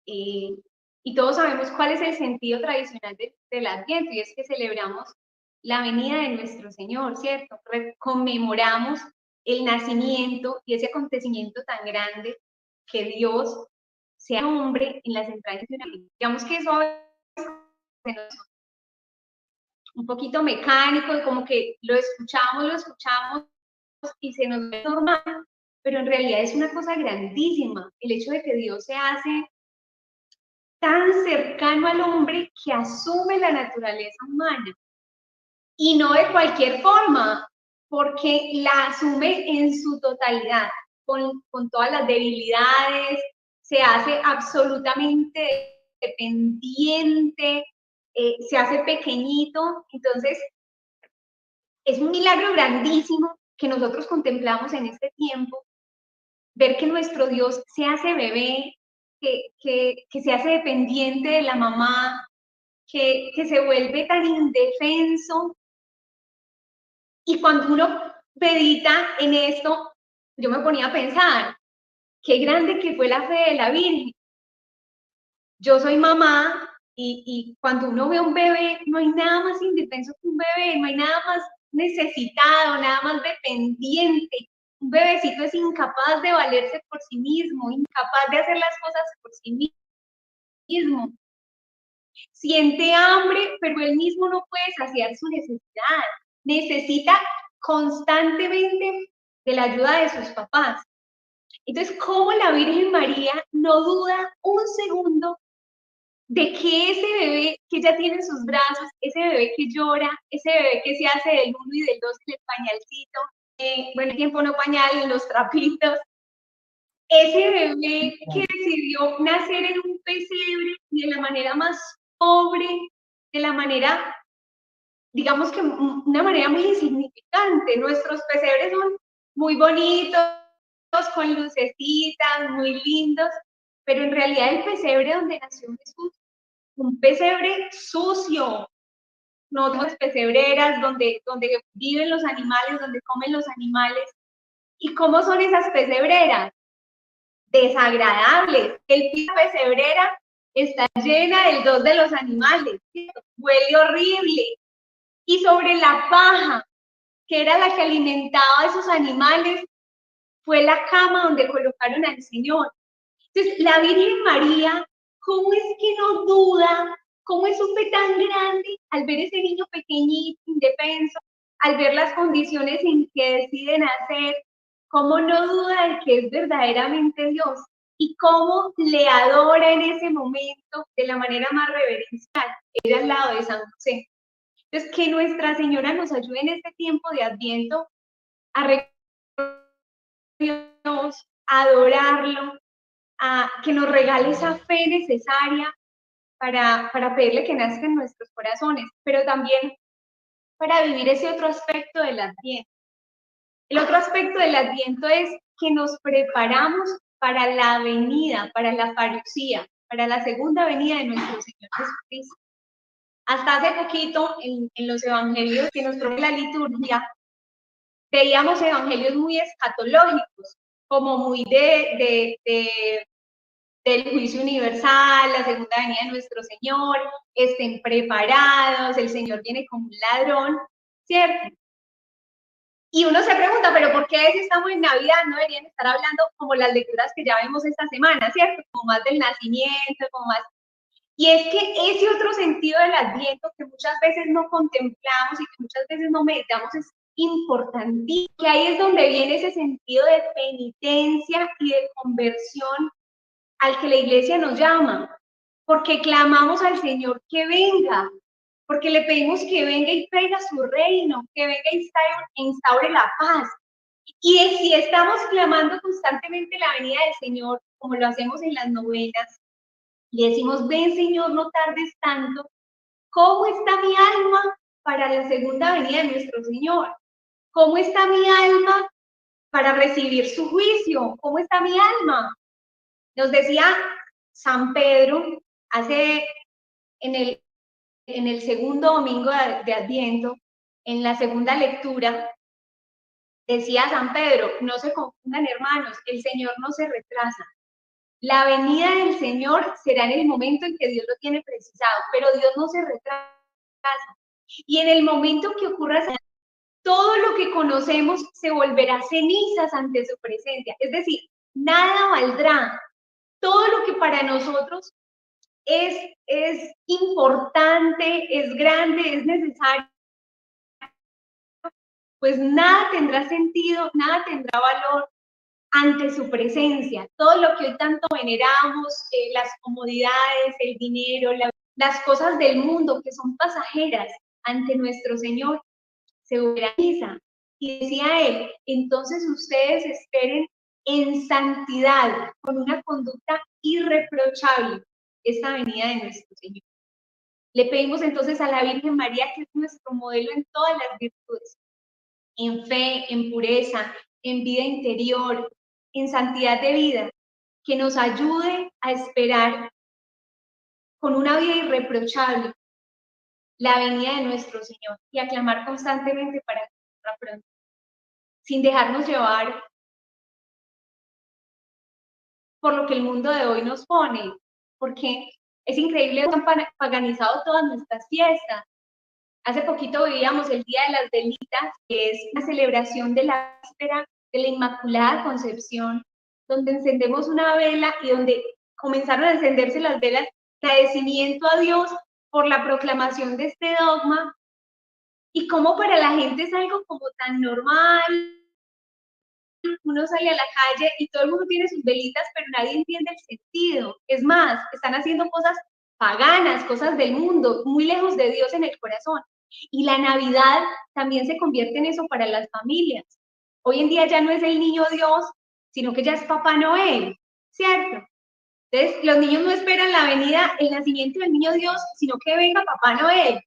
y todos sabemos cuál es el sentido tradicional del Adviento, y es que celebramos la venida de nuestro Señor, ¿cierto? Conmemoramos el nacimiento y ese acontecimiento tan grande que Dios sea hombre en las entrañas de una vida. Digamos que eso a veces se nos un poquito mecánico, y como que lo escuchamos y se nos ve normal, pero en realidad es una cosa grandísima, el hecho de que Dios se hace tan cercano al hombre que asume la naturaleza humana, y no de cualquier forma, porque la asume en su totalidad, con todas las debilidades, se hace absolutamente dependiente, se hace pequeñito. Entonces es un milagro grandísimo que nosotros contemplamos en este tiempo, ver que nuestro Dios se hace bebé, que se hace dependiente de la mamá, que se vuelve tan indefenso. Y cuando uno medita en esto, yo me ponía a pensar, qué grande que fue la fe de la Virgen. Yo soy mamá, y cuando uno ve a un bebé, no hay nada más indefenso que un bebé, no hay nada más necesitado, nada más dependiente. Un bebecito es incapaz de valerse por sí mismo, incapaz de hacer las cosas por sí mismo. Siente hambre, pero él mismo no puede saciar su necesidad. Necesita constantemente de la ayuda de sus papás. Entonces, ¿cómo la Virgen María no duda un segundo de que ese bebé que ella tiene en sus brazos, ese bebé que llora, ese bebé que se hace del 1 y del 2 en el pañalcito, bueno, el tiempo no pañal, en los trapitos, ese bebé que decidió nacer en un pesebre de la manera más pobre, de la manera, digamos que una manera muy insignificante? Nuestros pesebres son muy bonitos, con lucecitas, muy lindos, pero en realidad el pesebre donde nació Jesús, un pesebre sucio, no otras pesebreras donde viven los animales, donde comen los animales. ¿Y cómo son esas pesebreras? Desagradables. El piso de pesebrera está llena del dos de los animales, ¿cierto? Huele horrible. Y sobre la paja, que era la que alimentaba a esos animales, fue la cama donde colocaron al Señor. Entonces, la Virgen María, ¿cómo es que no duda? ¿Cómo es un fe tan grande al ver ese niño pequeñito, indefenso, al ver las condiciones en que decide nacer? ¿Cómo no duda de que es verdaderamente Dios? Y cómo le adora en ese momento de la manera más reverencial, ella al lado de San José. Entonces, que Nuestra Señora nos ayude en este tiempo de Adviento a reconocer a Dios, a adorarlo, a que nos regale esa fe necesaria para pedirle que nazca en nuestros corazones, pero también para vivir ese otro aspecto del Adviento. El otro aspecto del Adviento es que nos preparamos para la venida, para la parucía, para la segunda venida de nuestro Señor Jesucristo. Hasta hace poquito, en los evangelios que nos propone la liturgia, veíamos evangelios muy escatológicos, como muy del juicio universal, la segunda venida de nuestro Señor, estén preparados, el Señor viene como un ladrón, ¿cierto? Y uno se pregunta, ¿pero por qué si estamos en Navidad no deberían estar hablando como las lecturas que ya vemos esta semana, ¿cierto? Como más del nacimiento, como más... Y es que ese otro sentido del Adviento que muchas veces no contemplamos y que muchas veces no meditamos es importantísimo, que ahí es donde viene ese sentido de penitencia y de conversión al que la Iglesia nos llama, porque clamamos al Señor que venga, porque le pedimos que venga y traiga su reino, que venga y instaure la paz. Y si estamos clamando constantemente la venida del Señor, como lo hacemos en las novenas, y decimos, ven Señor, no tardes tanto, ¿cómo está mi alma para la segunda venida de nuestro Señor? ¿Cómo está mi alma para recibir su juicio? ¿Cómo está mi alma? Nos decía San Pedro hace en el segundo domingo de Adviento, en la segunda lectura, decía San Pedro, no se confundan hermanos, el Señor no se retrasa. La venida del Señor será en el momento en que Dios lo tiene precisado, pero Dios no se retrasa. Y en el momento que ocurra, todo lo que conocemos se volverá cenizas ante su presencia. Es decir, nada valdrá. Todo lo que para nosotros es importante, es grande, es necesario, pues nada tendrá sentido, nada tendrá valor ante su presencia. Todo lo que hoy tanto veneramos, las comodidades, el dinero, las cosas del mundo que son pasajeras ante nuestro Señor, se organiza. Y decía él, entonces ustedes esperen en santidad, con una conducta irreprochable, esta venida de nuestro Señor. Le pedimos entonces a la Virgen María, que es nuestro modelo en todas las virtudes, en fe, en pureza, en vida interior, en santidad de vida, que nos ayude a esperar con una vida irreprochable la venida de nuestro Señor y a clamar constantemente para que venga pronto, sin dejarnos llevar por lo que el mundo de hoy nos pone, porque es increíble cómo han paganizado todas nuestras fiestas. Hace poquito vivíamos el Día de las Velitas, que es una celebración de la víspera de la Inmaculada Concepción, donde encendemos una vela y donde comenzaron a encenderse las velas de agradecimiento a Dios por la proclamación de este dogma, y cómo para la gente es algo como tan normal. Uno sale a la calle y todo el mundo tiene sus velitas, pero nadie entiende el sentido. Es más, están haciendo cosas paganas, cosas del mundo, muy lejos de Dios en el corazón. Y la Navidad también se convierte en eso para las familias. Hoy en día ya no es el niño Dios, sino que ya es Papá Noel, ¿cierto? Entonces, los niños no esperan la venida, el nacimiento del niño Dios, sino que venga Papá Noel.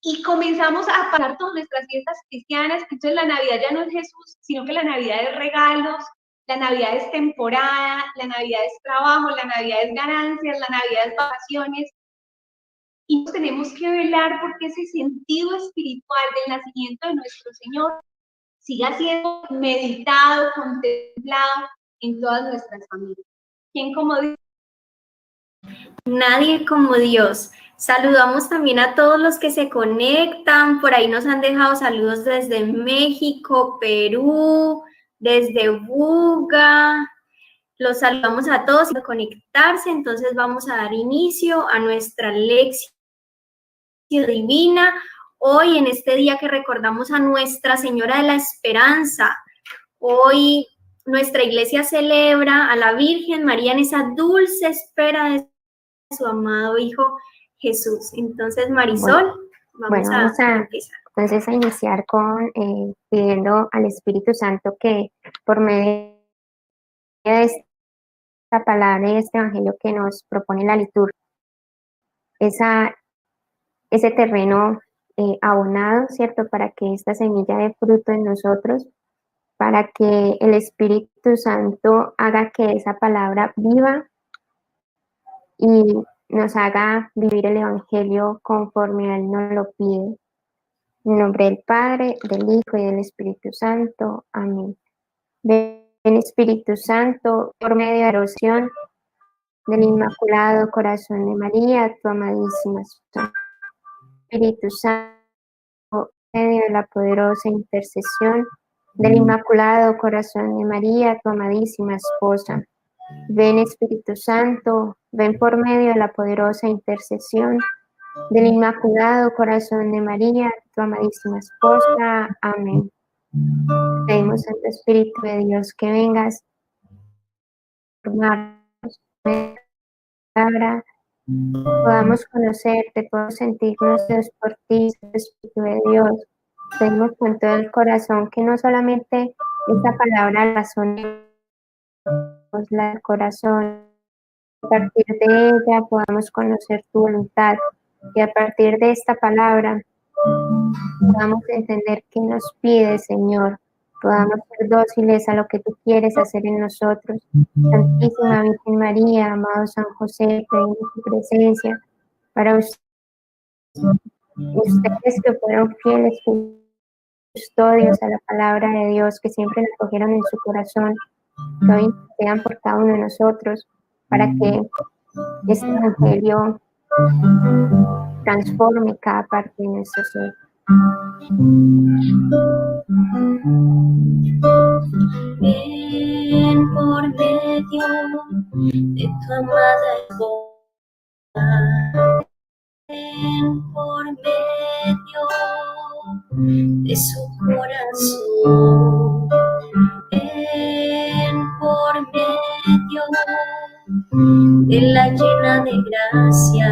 Y comenzamos a pasar todas nuestras fiestas cristianas. Entonces la Navidad ya no es Jesús, sino que la Navidad es regalos, la Navidad es temporada, la Navidad es trabajo, la Navidad es ganancias, la Navidad es vacaciones. Y tenemos que velar porque ese sentido espiritual del nacimiento de nuestro Señor siga siendo meditado, contemplado en todas nuestras familias. ¿Quién como Dios? Nadie como Dios. Saludamos también a todos los que se conectan. Por ahí nos han dejado saludos desde México, Perú, desde Buga. Los saludamos a todos por conectarse. Entonces vamos a dar inicio a nuestra lección divina. Hoy, en este día que recordamos a Nuestra Señora de la Esperanza, hoy nuestra iglesia celebra a la Virgen María en esa dulce espera de su amado Hijo Jesús. Entonces, Marisol, vamos a empezar. Entonces, a iniciar con pidiendo al Espíritu Santo que por medio de esta palabra y este evangelio que nos propone la liturgia, ese terreno abonado, ¿cierto? Para que esta semilla dé fruto en nosotros, para que el Espíritu Santo haga que esa palabra viva y nos haga vivir el Evangelio conforme a Él nos lo pide. En nombre del Padre, del Hijo y del Espíritu Santo. Amén. Ven, Espíritu Santo, por medio de la oración del Inmaculado Corazón de María, tu amadísima esposa. Espíritu Santo, por medio de la poderosa intercesión del Inmaculado Corazón de María, tu amadísima esposa. Ven, Espíritu Santo, ven por medio de la poderosa intercesión del Inmaculado Corazón de María, tu amadísima esposa. Amén. Pedimos, Santo Espíritu de Dios, que vengas a formarnos, palabra, podamos conocerte, podamos sentirnos Dios por ti, Espíritu de Dios. Pedimos con todo el corazón que no solamente esta palabra razonemos el corazón, a partir de ella podamos conocer tu voluntad y a partir de esta palabra podamos entender qué nos pide, Señor, podamos ser dóciles a lo que tú quieres hacer en nosotros. Santísima Virgen María, amado San José, pedimos tu presencia Para ustedes que fueron fieles custodios a la palabra de Dios, que siempre la cogieron en su corazón, que hoy sean por cada uno de nosotros, para que este evangelio transforme cada parte de nuestro ser. Ven por medio de tu amada esposa, ven por medio de su corazón, ven por medio de la llena de gracia,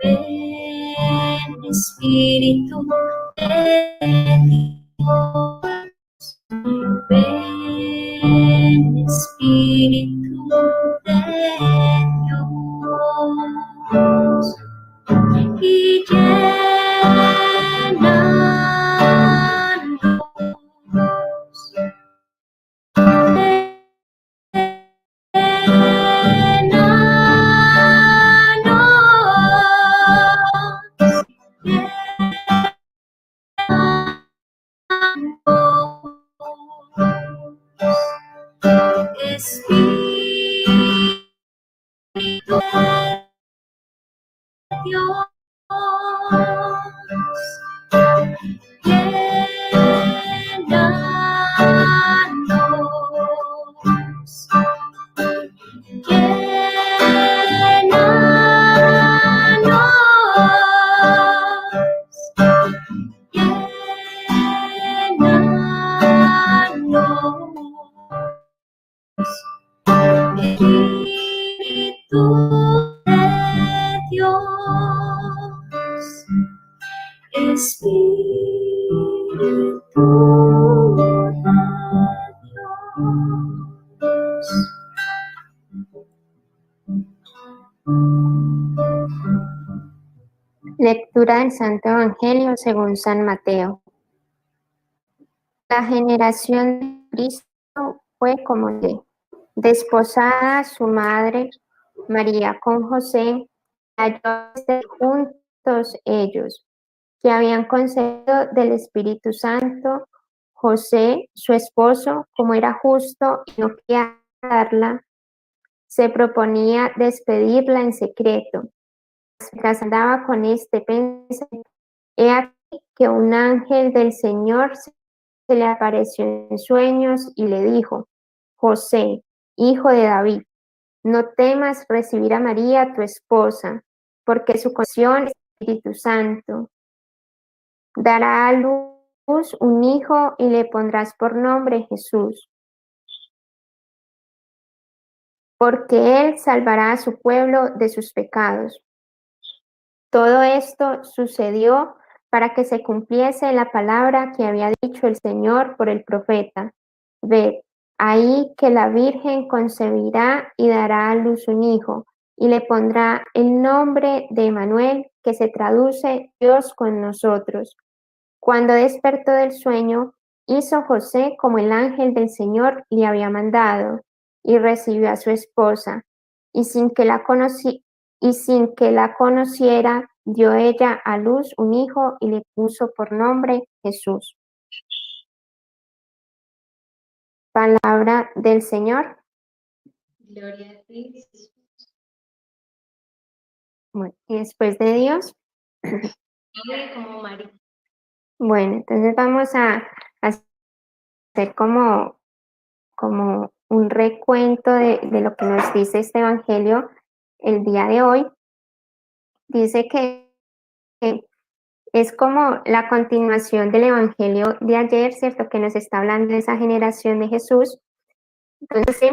ven Espíritu de Dios, ven Espíritu de Dios y Espíritu de Dios, Espíritu de Dios, Espíritu de Dios. Lectura del Santo Evangelio según San Mateo. La generación de Cristo fue como de desposada su madre María con José, halló juntos ellos, que habían concebido del Espíritu Santo. José, su esposo, como era justo y no quería darla, se proponía despedirla en secreto. Mientras andaba con este pensamiento, he aquí que un ángel del Señor se le apareció en sueños y le dijo: José, hijo de David, no temas recibir a María, tu esposa, porque su concepción es Espíritu Santo. Dará a luz un hijo y le pondrás por nombre Jesús, porque él salvará a su pueblo de sus pecados. Todo esto sucedió para que se cumpliese la palabra que había dicho el Señor por el profeta. Ved, ahí que la Virgen concebirá y dará a luz un hijo, y le pondrá el nombre de Emmanuel, que se traduce Dios con nosotros. Cuando despertó del sueño, hizo José como el ángel del Señor le había mandado, y recibió a su esposa, y sin que la conociera, dio ella a luz un hijo y le puso por nombre Jesús. Palabra del Señor. Gloria a ti, Jesús. Bueno, y después de Dios. Ave como María. Bueno, entonces vamos a hacer como un recuento de lo que nos dice este Evangelio el día de hoy. Dice que es como la continuación del Evangelio de ayer, ¿cierto? Que nos está hablando de esa generación de Jesús. Entonces,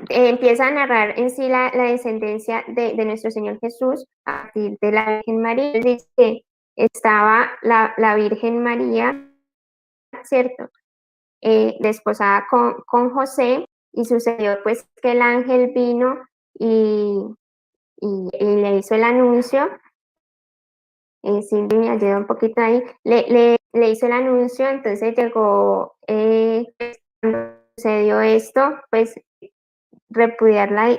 empieza a narrar en sí la descendencia de nuestro Señor Jesús a partir de la Virgen María. Dice que estaba la Virgen María, ¿cierto? Desposada con José, y sucedió pues que el ángel vino y le hizo el anuncio. Cindy me ayuda un poquito ahí, le hizo el anuncio. Entonces llegó, cuando sucedió esto, pues repudiarla,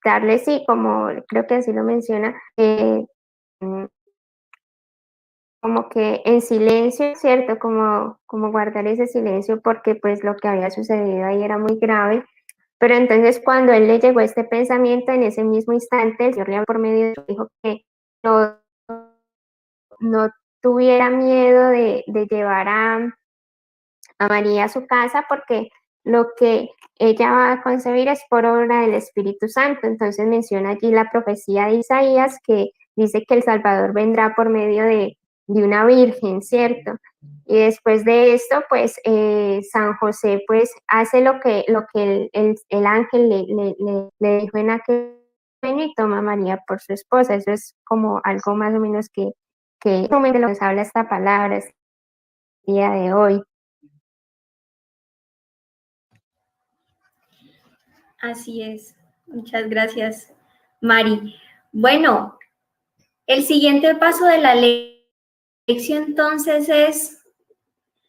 darle, sí, como creo que así lo menciona, como que en silencio, ¿cierto? Como guardar ese silencio porque pues lo que había sucedido ahí era muy grave. Pero entonces cuando él le llegó este pensamiento, en ese mismo instante, el Señor le habló por medio de su hijo que no tuviera miedo de llevar a María a su casa porque lo que ella va a concebir es por obra del Espíritu Santo. Entonces menciona allí la profecía de Isaías que dice que el Salvador vendrá por medio de una virgen, ¿cierto? Y después de esto, pues San José pues hace lo que el ángel le dijo en aquel sueño y toma a María por su esposa. Eso es como algo más o menos que de lo que nos habla esta palabra este día de hoy. Así es. Muchas gracias, Mari. Bueno, el siguiente paso de la lección entonces es,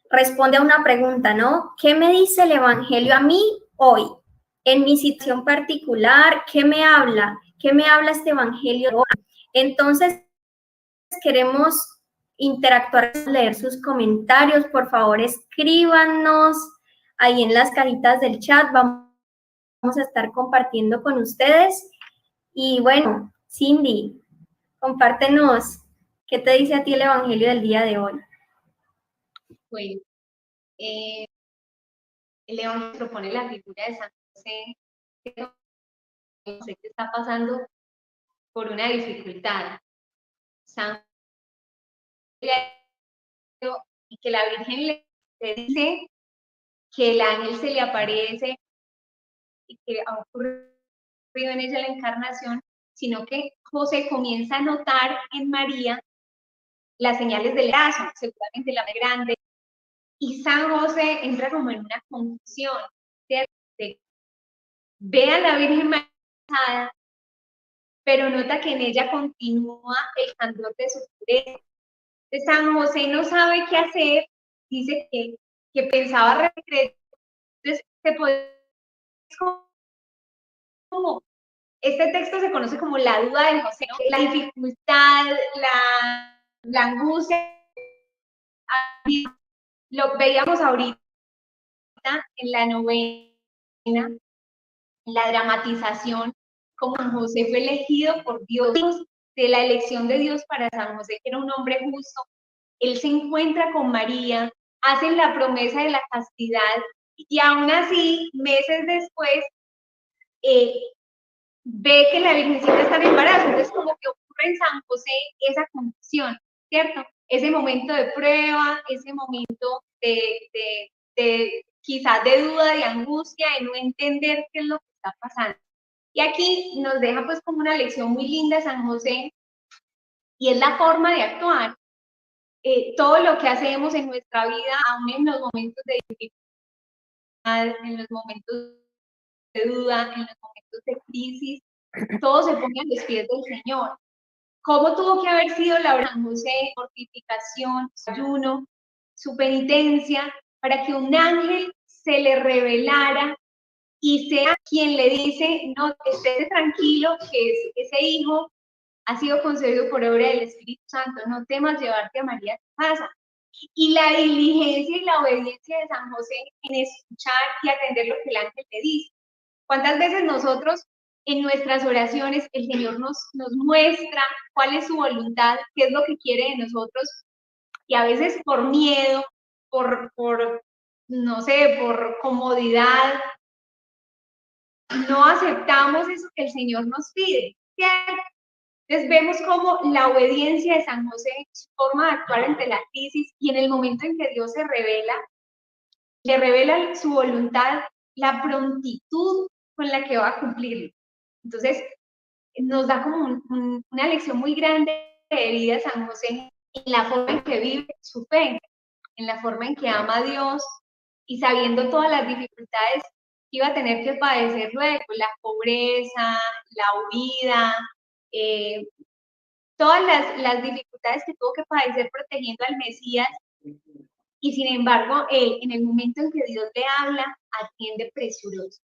responde a una pregunta, ¿no? ¿Qué me dice el Evangelio a mí hoy? En mi situación particular, ¿qué me habla? ¿Qué me habla este Evangelio hoy? Entonces, queremos interactuar, leer sus comentarios. Por favor, escríbanos ahí en las cajitas del chat. Vamos a estar compartiendo con ustedes. Y bueno, Cindy, compártenos qué te dice a ti el Evangelio del día de hoy. Bueno, el Evangelio propone la figura de San José, que está pasando por una dificultad. San y que la Virgen le dice que el ángel se le aparece y que ha ocurrido en ella la encarnación, sino que José comienza a notar en María las señales del lazo, seguramente la más grande, y San José entra como en una confusión, ¿cierto? Ve a la Virgen María, pero nota que en ella continúa el candor de su pureza. San José no sabe qué hacer, dice que pensaba regresar, entonces se puede, como, este texto se conoce como la duda de José, ¿no? La dificultad, la angustia, lo veíamos ahorita en la novena, en la dramatización, como San José fue elegido por Dios, de la elección de Dios para San José, que era un hombre justo. Él se encuentra con María, hacen la promesa de la castidad y aún así, meses después, ve que la Virgencita está en embarazo. Entonces, como que ocurre en San José esa confusión, ¿cierto? Ese momento de prueba, ese momento de quizás de duda, de angustia, de no entender qué es lo que está pasando. Y aquí nos deja pues como una lección muy linda San José, y es la forma de actuar. Todo lo que hacemos en nuestra vida, aún en los momentos de dificultad, en los momentos de duda, en los momentos de crisis, todo se pone a los pies del Señor. ¿Cómo tuvo que haber sido la oración de José, mortificación, su ayuno, su penitencia, para que un ángel se le revelara y sea quien le dice, no, esté tranquilo, que ese hijo ha sido concebido por obra del Espíritu Santo, no temas llevarte a María a tu casa? Y la diligencia y la obediencia de San José en escuchar y atender lo que el ángel le dice. ¿Cuántas veces nosotros en nuestras oraciones el Señor nos muestra cuál es su voluntad, qué es lo que quiere de nosotros? Y a veces por miedo, por no sé, por comodidad, no aceptamos eso que el Señor nos pide, ¿cierto? Entonces vemos como la obediencia de San José, su forma de actuar ante la crisis, y en el momento en que Dios se revela, le revela su voluntad, la prontitud con la que va a cumplirlo. Entonces, nos da como una lección muy grande de vida San José, en la forma en que vive su fe, en la forma en que ama a Dios, y sabiendo todas las dificultades que iba a tener que padecer luego, la pobreza, la huida, todas las dificultades que tuvo que padecer protegiendo al Mesías, y sin embargo, él, en el momento en que Dios le habla, atiende presuroso.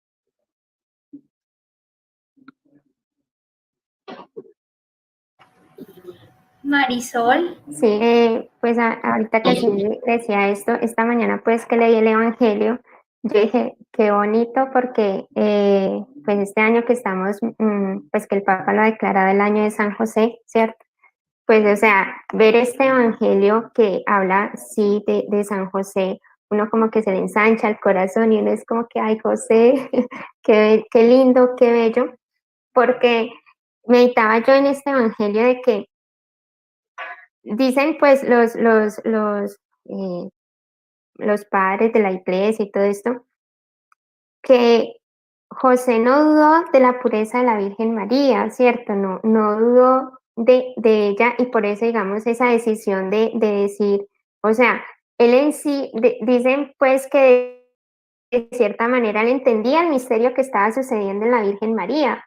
Marisol. Sí, pues ahorita que sí decía esto, esta mañana pues que leí el Evangelio, yo dije, qué bonito porque pues este año que estamos, pues que el Papa lo ha declarado el año de San José, ¿cierto? Pues o sea, ver este Evangelio que habla, sí, de San José, uno como que se le ensancha el corazón y uno es como que, ay José, qué lindo, qué bello, porque meditaba yo en este Evangelio de que dicen pues los padres de la iglesia y todo esto, que José no dudó de la pureza de la Virgen María, ¿cierto? No dudó de ella y por eso, digamos, esa decisión de decir, o sea, él en sí, dicen pues que de cierta manera él entendía el misterio que estaba sucediendo en la Virgen María,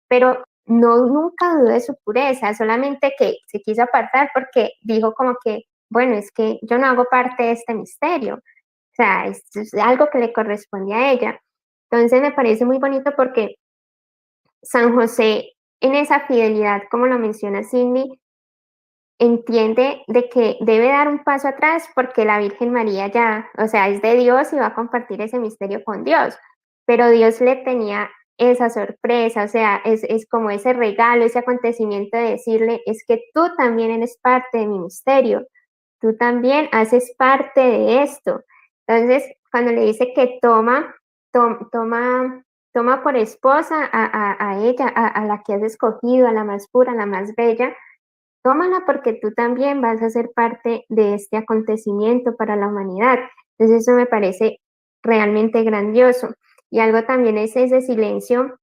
pero nunca dudó de su pureza, solamente que se quiso apartar porque dijo como que, bueno, es que yo no hago parte de este misterio, o sea, es algo que le corresponde a ella. Entonces me parece muy bonito porque San José, en esa fidelidad, como lo menciona Cindy, entiende de que debe dar un paso atrás porque la Virgen María ya, o sea, es de Dios y va a compartir ese misterio con Dios, pero Dios le tenía esa sorpresa, o sea, es como ese regalo, ese acontecimiento de decirle, es que tú también eres parte de mi misterio, tú también haces parte de esto. Entonces, cuando le dice que toma por esposa a ella, a la que has escogido, a la más pura, a la más bella, tómala porque tú también vas a ser parte de este acontecimiento para la humanidad. Entonces eso me parece realmente grandioso. Y algo también es ese silencio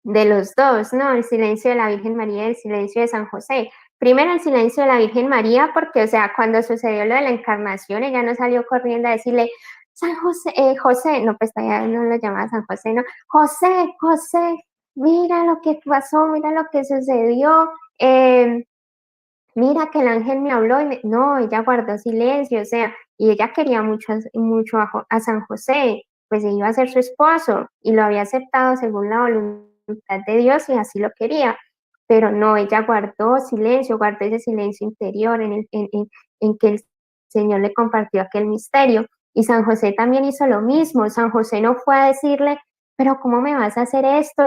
de los dos, ¿no? El silencio de la Virgen María y el silencio de San José. Primero el silencio de la Virgen María porque, o sea, cuando sucedió lo de la encarnación, ella no salió corriendo a decirle, San José, José, no, pues todavía no lo llamaba San José, no, José, mira lo que pasó, mira lo que sucedió, mira que el ángel me habló no, ella guardó silencio, o sea, y ella quería mucho a San José, pues iba a ser su esposo y lo había aceptado según la voluntad de Dios y así lo quería, pero no, ella guardó silencio, guardó ese silencio interior en que el Señor le compartió aquel misterio. Y San José también hizo lo mismo, San José no fue a decirle, pero ¿cómo me vas a hacer esto?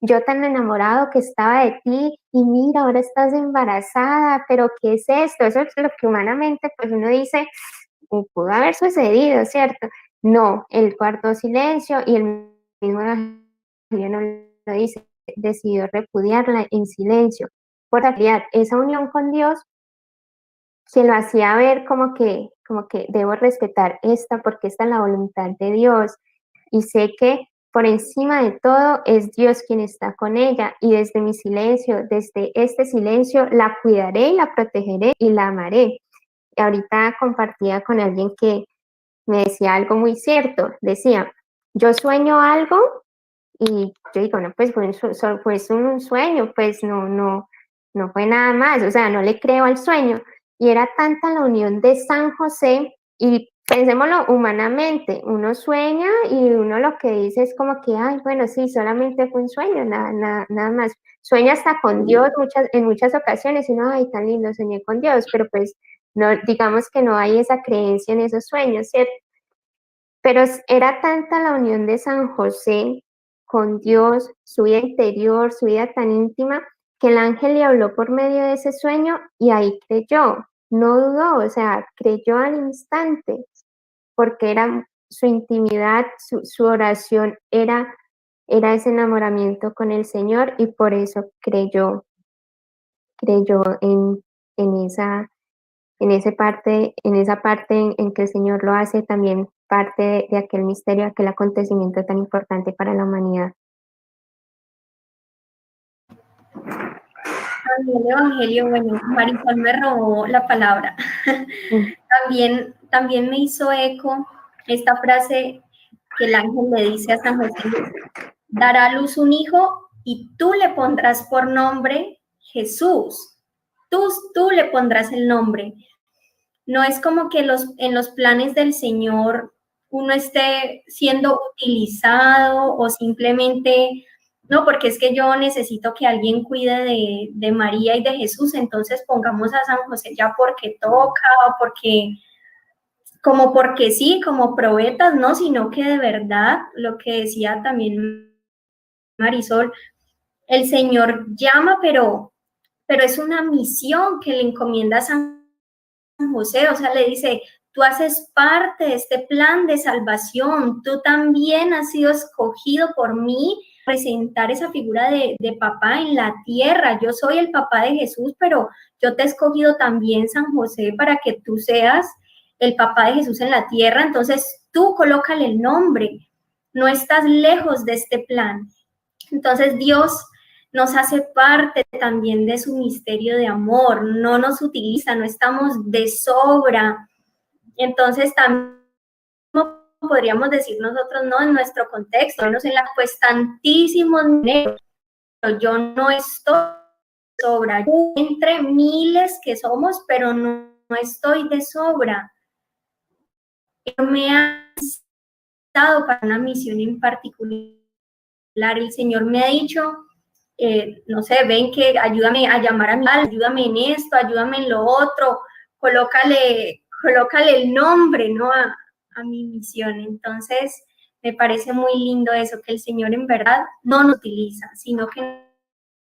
Yo tan enamorado que estaba de ti y mira, ahora estás embarazada, pero ¿qué es esto? Eso es lo que humanamente pues uno dice, pudo haber sucedido, ¿cierto? No, él guardó silencio y el mismo Evangelio no lo dice, decidió repudiarla en silencio. Por realidad, esa unión con Dios que lo hacía ver como que debo respetar esta porque esta es la voluntad de Dios y sé que por encima de todo es Dios quien está con ella y desde mi silencio, desde este silencio la cuidaré, la protegeré y la amaré. Y ahorita compartía con alguien que me decía algo muy cierto, decía, yo sueño algo y yo digo, no, pues fue un sueño, pues no fue nada más, o sea, no le creo al sueño. Y era tanta la unión de San José, y pensémoslo humanamente, uno sueña y uno lo que dice es como que, ay, bueno, sí, solamente fue un sueño, nada más. Sueña hasta con Dios en muchas ocasiones y uno, ay, tan lindo, soñé con Dios, pero pues no, digamos que no hay esa creencia en esos sueños, ¿cierto? Pero era tanta la unión de San José con Dios, su vida interior, su vida tan íntima, que el ángel le habló por medio de ese sueño y ahí creyó, no dudó, o sea, creyó al instante, porque era su intimidad, su oración era ese enamoramiento con el Señor y por eso creyó en esa parte en que el Señor lo hace también parte de aquel misterio, aquel acontecimiento tan importante para la humanidad. El Evangelio, bueno, Marisol me robó la palabra. También me hizo eco esta frase que el ángel le dice a San José, dará a luz un hijo y tú le pondrás por nombre Jesús. Tú le pondrás el nombre. No es como que en los planes del Señor uno esté siendo utilizado o simplemente no, porque es que yo necesito que alguien cuide de María y de Jesús, entonces pongamos a San José ya porque toca o porque sí, como probetas, no, sino que de verdad, lo que decía también Marisol, el Señor llama, pero es una misión que le encomienda a San José, o sea, le dice, tú haces parte de este plan de salvación, tú también has sido escogido por mí, presentar esa figura de papá en la tierra. Yo soy el papá de Jesús, pero yo te he escogido también, San José, para que tú seas el papá de Jesús en la tierra. Entonces, tú colócale el nombre, no estás lejos de este plan. Entonces, Dios nos hace parte también de su misterio de amor, no nos utiliza, no estamos de sobra. Entonces, también podríamos decir nosotros, no, en nuestro contexto, menos en la pues tantísimos negros, yo no estoy de sobra, entre miles que somos, pero no estoy de sobra. Yo me ha dado para una misión en particular. El Señor me ha dicho, no sé, ven que ayúdame a llamar a mi alma, ayúdame en esto, ayúdame en lo otro, colócale el nombre, ¿no? A mi misión. Entonces, me parece muy lindo eso, que el Señor en verdad no nos utiliza, sino que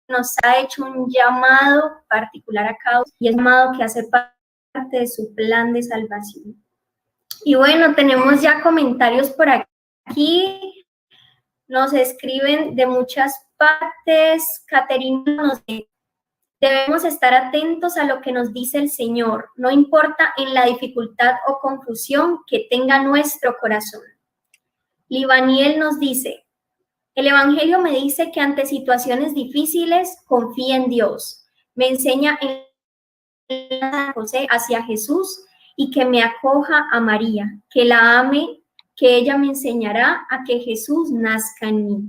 nos ha hecho un llamado particular a cada uno y es un llamado que hace parte de su plan de salvación. Y bueno, tenemos ya comentarios por aquí. Nos escriben de muchas partes. Caterina nos dice, debemos estar atentos a lo que nos dice el Señor, no importa en la dificultad o confusión que tenga nuestro corazón. Libaniel nos dice, el Evangelio me dice que ante situaciones difíciles confíe en Dios. Me enseña en José hacia Jesús y que me acoja a María, que la ame, que ella me enseñará a que Jesús nazca en mí.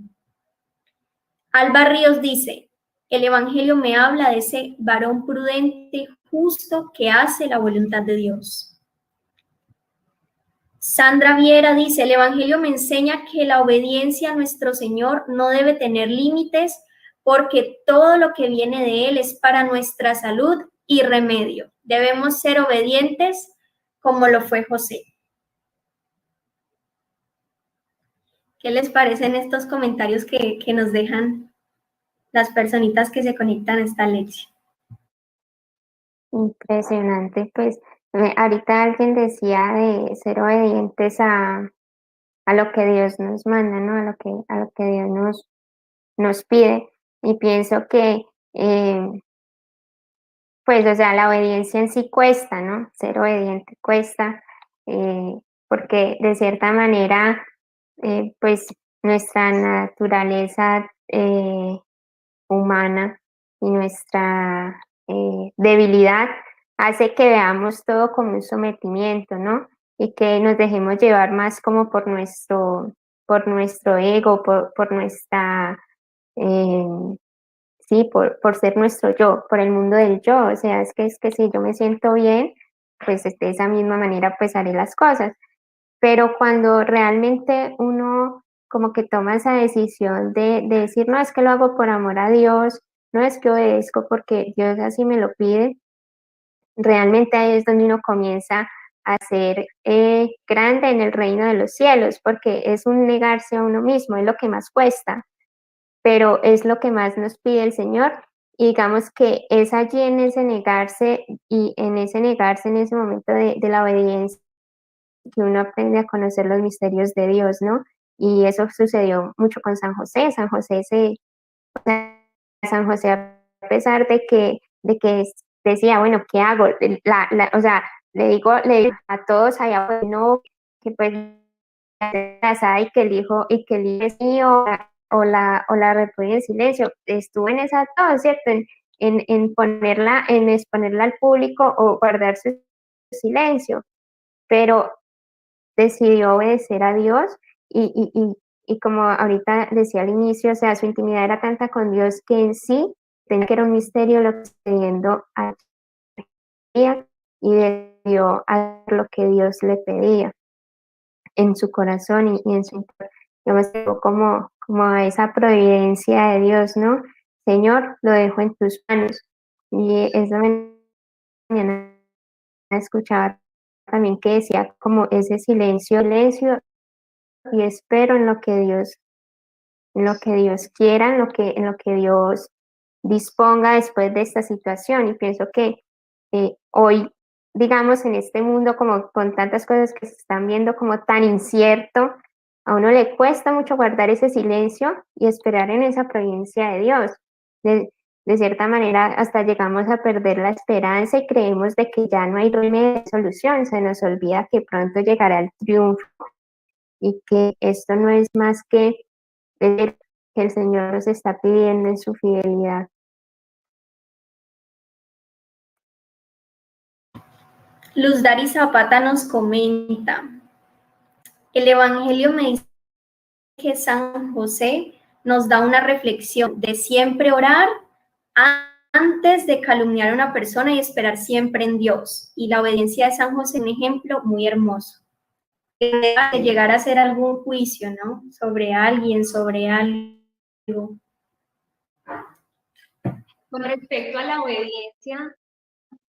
Alba Ríos dice, el Evangelio me habla de ese varón prudente y justo que hace la voluntad de Dios. Sandra Viera dice, el Evangelio me enseña que la obediencia a nuestro Señor no debe tener límites porque todo lo que viene de Él es para nuestra salud y remedio. Debemos ser obedientes como lo fue José. ¿Qué les parecen estos comentarios que nos dejan las personitas que se conectan a esta lección? Impresionante, pues ahorita alguien decía de ser obedientes a lo que Dios nos manda, ¿no? A lo que Dios nos pide. Y pienso que, pues, o sea, la obediencia en sí cuesta, ¿no? Ser obediente cuesta, porque de cierta manera, pues, nuestra naturaleza humana y nuestra debilidad hace que veamos todo como un sometimiento, ¿no? Y que nos dejemos llevar más como por nuestro ego, por nuestra, sí, por ser nuestro yo, por el mundo del yo. O sea, es que si yo me siento bien, pues de esa misma manera pues haré las cosas. Pero cuando realmente uno como que toma esa decisión de decir, no, es que lo hago por amor a Dios, no es que obedezco porque Dios así me lo pide, realmente ahí es donde uno comienza a ser grande en el reino de los cielos, porque es un negarse a uno mismo, es lo que más cuesta, pero es lo que más nos pide el Señor. Y digamos que es allí en ese negarse y en ese negarse en ese momento de la obediencia que uno aprende a conocer los misterios de Dios, ¿no? Y eso sucedió mucho con San José. San José, a pesar de que decía, bueno, ¿qué hago? O sea, le digo a todos allá, pues, no, que pues casada y que el hijo es mío, o la repudia en silencio. Estuvo en esa todo, ¿cierto? En exponerla al público o guardar su silencio, pero decidió obedecer a Dios y como ahorita decía al inicio, o sea, su intimidad era tanta con Dios que en sí tenía que era un misterio lo que estaba pidiendo a ella y decidió hacer lo que Dios le pedía en su corazón y en su interior. digamos, como a esa providencia de Dios, ¿no? Señor, lo dejo en tus manos. Y esa mañana escuchaba también que decía como ese silencio y espero en lo que Dios quiera, en lo que Dios disponga después de esta situación. Y pienso que hoy, digamos, en este mundo como con tantas cosas que se están viendo como tan incierto, a uno le cuesta mucho guardar ese silencio y esperar en esa providencia de Dios. De cierta manera, hasta llegamos a perder la esperanza y creemos de que ya no hay remedio de solución. Se nos olvida que pronto llegará el triunfo y que esto no es más que el Señor nos está pidiendo en su fidelidad. Luz Dari Zapata nos comenta, el Evangelio me dice que San José nos da una reflexión de siempre orar antes de calumniar a una persona y esperar siempre en Dios. Y la obediencia de San José es un ejemplo muy hermoso. De llegar a hacer algún juicio, ¿no? Sobre alguien, sobre algo. Con respecto a la obediencia,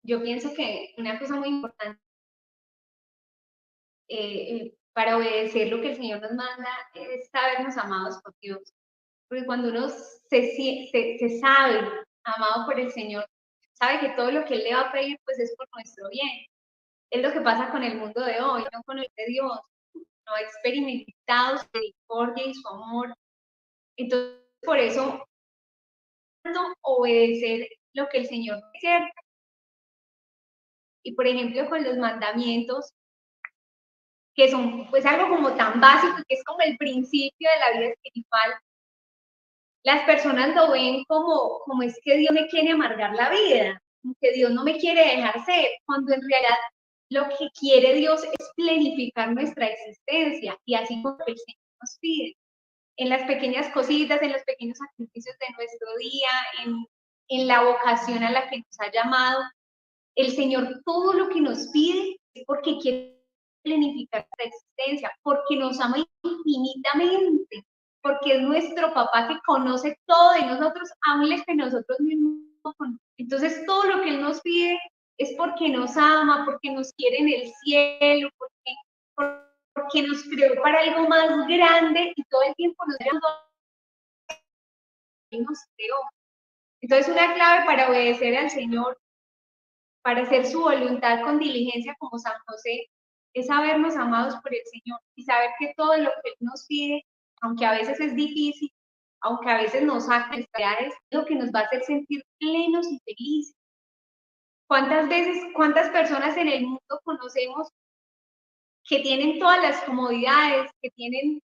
yo pienso que una cosa muy importante para obedecer lo que el Señor nos manda es sabernos amados por Dios. Porque cuando uno se sabe amado por el Señor, sabe que todo lo que Él le va a pedir pues es por nuestro bien. Es lo que pasa con el mundo de hoy, no con el de Dios. No ha experimentado su misericordia y su amor. Entonces, por eso, obedecer lo que el Señor quiere. Y por ejemplo, con los mandamientos, que son pues algo como tan básico, que es como el principio de la vida espiritual, las personas lo ven como es que Dios me quiere amargar la vida, como que Dios no me quiere dejar ser, cuando en realidad lo que quiere Dios es planificar nuestra existencia, y así como el Señor nos pide, en las pequeñas cositas, en los pequeños sacrificios de nuestro día, en la vocación a la que nos ha llamado. El Señor todo lo que nos pide es porque quiere planificar nuestra existencia, porque nos ama infinitamente, porque es nuestro papá que conoce todo de nosotros, aún lo que nosotros mismos conocemos. Entonces todo lo que Él nos pide es porque nos ama, porque nos quiere en el cielo, porque nos creó para algo más grande y todo el tiempo nos creó. Entonces una clave para obedecer al Señor, para hacer su voluntad con diligencia como San José, es sabernos amados por el Señor y saber que todo lo que Él nos pide, aunque a veces es difícil, aunque a veces nos saca necesidades, es lo que nos va a hacer sentir plenos y felices. ¿Cuántas personas en el mundo conocemos que tienen todas las comodidades, que tienen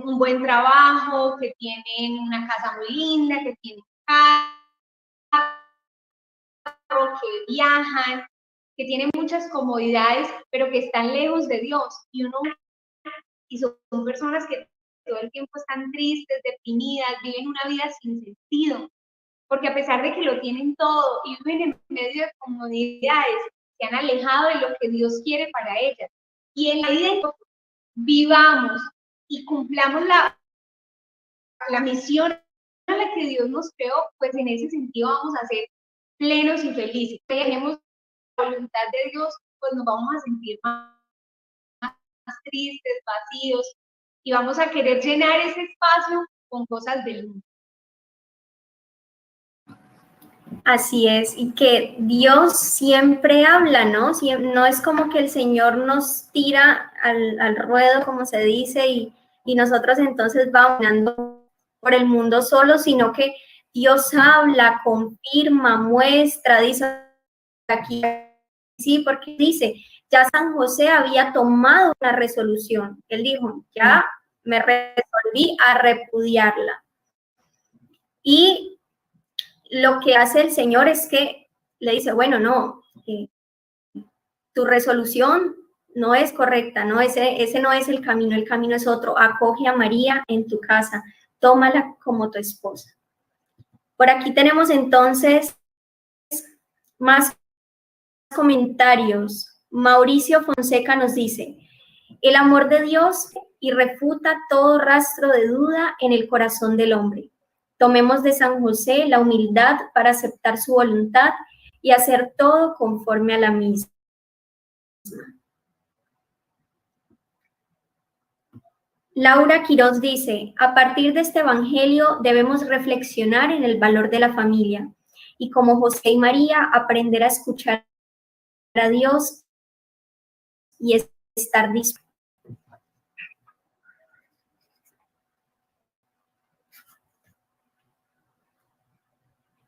un buen trabajo, que tienen una casa muy linda, que tienen carro, que viajan, que tienen muchas comodidades, pero que están lejos de Dios? Y son personas que todo el tiempo están tristes, deprimidas, viven una vida sin sentido, porque a pesar de que lo tienen todo y viven en medio de comodidades, se han alejado de lo que Dios quiere para ellas. Y en la vida vivamos y cumplamos la misión a la que Dios nos creó, pues en ese sentido vamos a ser plenos y felices. Si tenemos la voluntad de Dios, pues nos vamos a sentir más tristes, vacíos, y vamos a querer llenar ese espacio con cosas del mundo. Así es, y que Dios siempre habla, ¿no? No es como que el Señor nos tira al ruedo, como se dice, y nosotros entonces vamos andando por el mundo solo, sino que Dios habla, confirma, muestra, dice aquí, sí, porque dice, ya San José había tomado una resolución. Él dijo, ya me resolví a repudiarla. Y lo que hace el Señor es que le dice, bueno, no, tu resolución no es correcta, no, ese no es el camino es otro. Acoge a María en tu casa, tómala como tu esposa. Por aquí tenemos entonces más comentarios. Mauricio Fonseca nos dice, el amor de Dios y refuta todo rastro de duda en el corazón del hombre. Tomemos de San José la humildad para aceptar su voluntad y hacer todo conforme a la misma. Laura Quiroz dice, a partir de este evangelio debemos reflexionar en el valor de la familia y como José y María aprender a escuchar a Dios y estar dispuestos.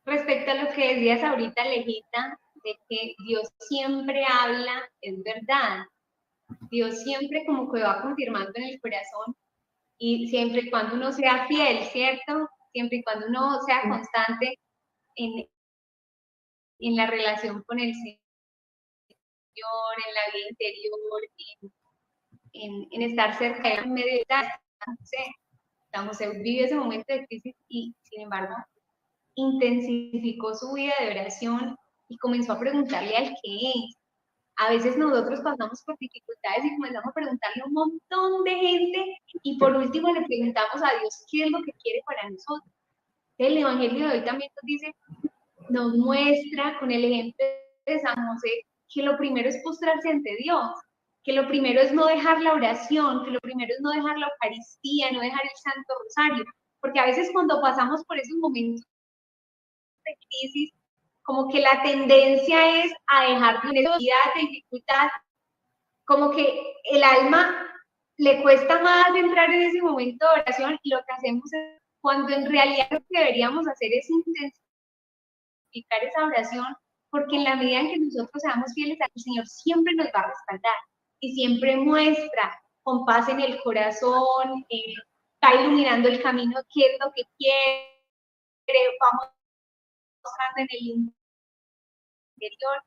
Respecto a lo que decías ahorita, Alejita, de que Dios siempre habla, es verdad. Dios siempre como que va confirmando en el corazón y siempre y cuando uno sea fiel, ¿cierto? Siempre y cuando uno sea constante en la relación con el Señor, en la vida interior, en estar cerca de él en medio de San José vivió ese momento de crisis y, sin embargo, intensificó su vida de oración y comenzó a preguntarle al que es. A veces nosotros pasamos por dificultades y comenzamos a preguntarle a un montón de gente y por último le preguntamos a Dios qué es lo que quiere para nosotros. El Evangelio de hoy también nos dice, nos muestra con el ejemplo de San José que lo primero es postrarse ante Dios, que lo primero es no dejar la oración, que lo primero es no dejar la Eucaristía, no dejar el Santo Rosario, porque a veces cuando pasamos por esos momentos de crisis, como que la tendencia es a dejar de necesidad, de dificultad, como que el alma le cuesta más entrar en ese momento de oración y lo que hacemos es, cuando en realidad lo que deberíamos hacer es intensificar esa oración, porque en la medida en que nosotros seamos fieles al Señor, siempre nos va a respaldar y siempre muestra con paz en el corazón, está iluminando el camino, qué es lo que quiere, vamos mostrando en el interior.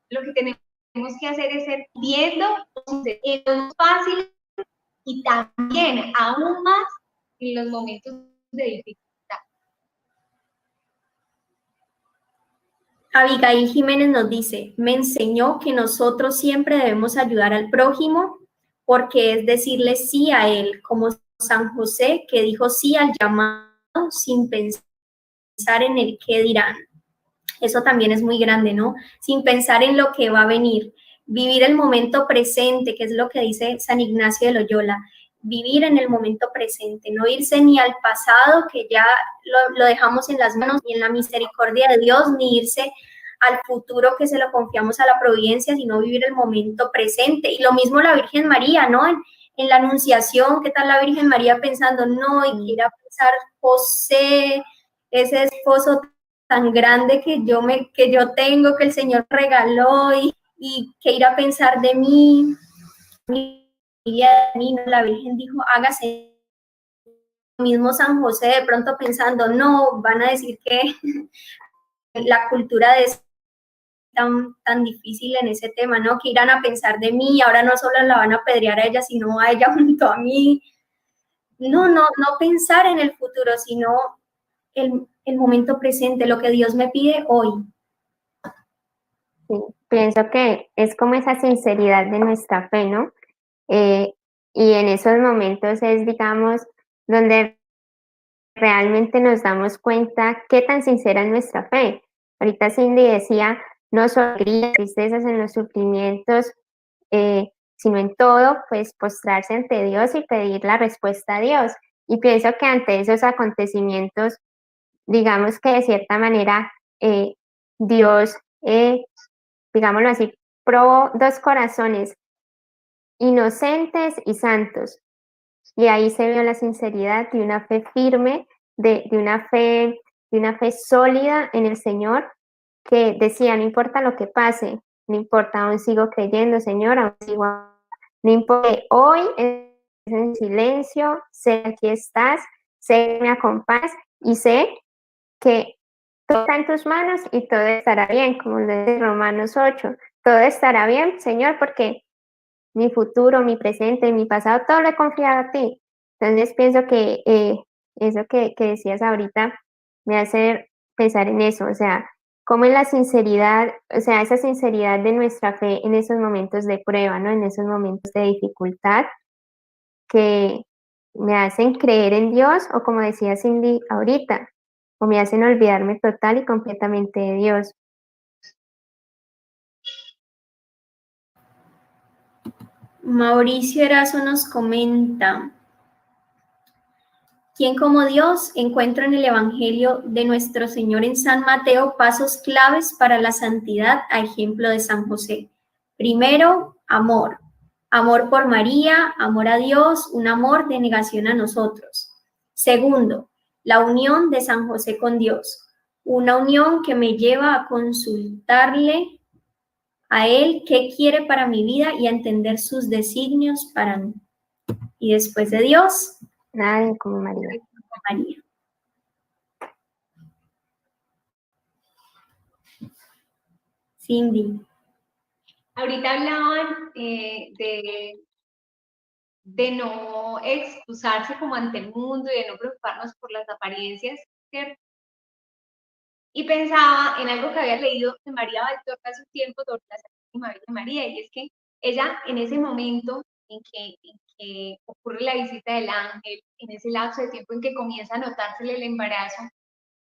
Lo que tenemos que hacer es ser viendo, es fácil y también aún más en los momentos de dificultad. Abigail Jiménez nos dice, me enseñó que nosotros siempre debemos ayudar al prójimo porque es decirle sí a él, como San José que dijo sí al llamado sin pensar en el qué dirán. Eso también es muy grande, ¿no? Sin pensar en lo que va a venir. Vivir el momento presente, que es lo que dice San Ignacio de Loyola. Vivir en el momento presente, no irse ni al pasado, que ya lo dejamos en las manos, ni en la misericordia de Dios, ni irse al futuro que se lo confiamos a la providencia, sino vivir el momento presente. Y lo mismo la Virgen María, ¿no? En la Anunciación, ¿qué tal la Virgen María pensando? No, y que ir a pensar José, ese esposo tan grande que yo tengo, que el Señor regaló, y que ir a pensar de mí, la Virgen dijo, hágase. Mismo San José de pronto pensando, no, van a decir que la cultura es tan difícil en ese tema, ¿no? Que irán a pensar de mí, ahora no solo la van a apedrear a ella, sino a ella junto a mí. No pensar en el futuro, sino el momento presente, lo que Dios me pide hoy. Sí, pienso que es como esa sinceridad de nuestra fe, ¿no? Y en esos momentos es, digamos, donde realmente nos damos cuenta qué tan sincera es nuestra fe. Ahorita Cindy decía, no solo alegrías, tristezas en los sufrimientos, sino en todo, pues postrarse ante Dios y pedir la respuesta a Dios. Y pienso que ante esos acontecimientos, digamos que de cierta manera Dios, digámoslo así, probó dos corazones, inocentes y santos. Y ahí se vio la sinceridad de una fe firme, de una fe sólida en el Señor, que decía, no importa lo que pase, no importa, aún sigo creyendo, Señor, aún sigo, no importa, hoy es en silencio, sé que aquí estás, sé que me acompañas y sé que todo está en tus manos y todo estará bien, como lo dice Romanos 8, todo estará bien, Señor, porque mi futuro, mi presente, mi pasado, todo lo he confiado a ti. Entonces pienso que eso que decías ahorita me hace pensar en eso, o sea, cómo es la sinceridad, o sea, esa sinceridad de nuestra fe en esos momentos de prueba, ¿no? En esos momentos de dificultad, que me hacen creer en Dios, o como decía Cindy ahorita, o me hacen olvidarme total y completamente de Dios. Mauricio Erazo nos comenta: ¿quién como Dios? Encuentra en el Evangelio de nuestro Señor en San Mateo pasos claves para la santidad a ejemplo de San José. Primero, amor. Amor por María, amor a Dios, un amor de negación a nosotros. Segundo, la unión de San José con Dios. Una unión que me lleva a consultarle a Él qué quiere para mi vida y a entender sus designios para mí. Y después de Dios, nadie como María. María. Cindy. Ahorita hablaban de no excusarse como ante el mundo y de no preocuparnos por las apariencias, ¿cierto? Y pensaba en algo que había leído de María Valtorta hace un tiempo sobre la Santísima Virgen María, y es que ella en ese momento en que ocurre la visita del ángel, en ese lapso de tiempo en que comienza a notársele el embarazo,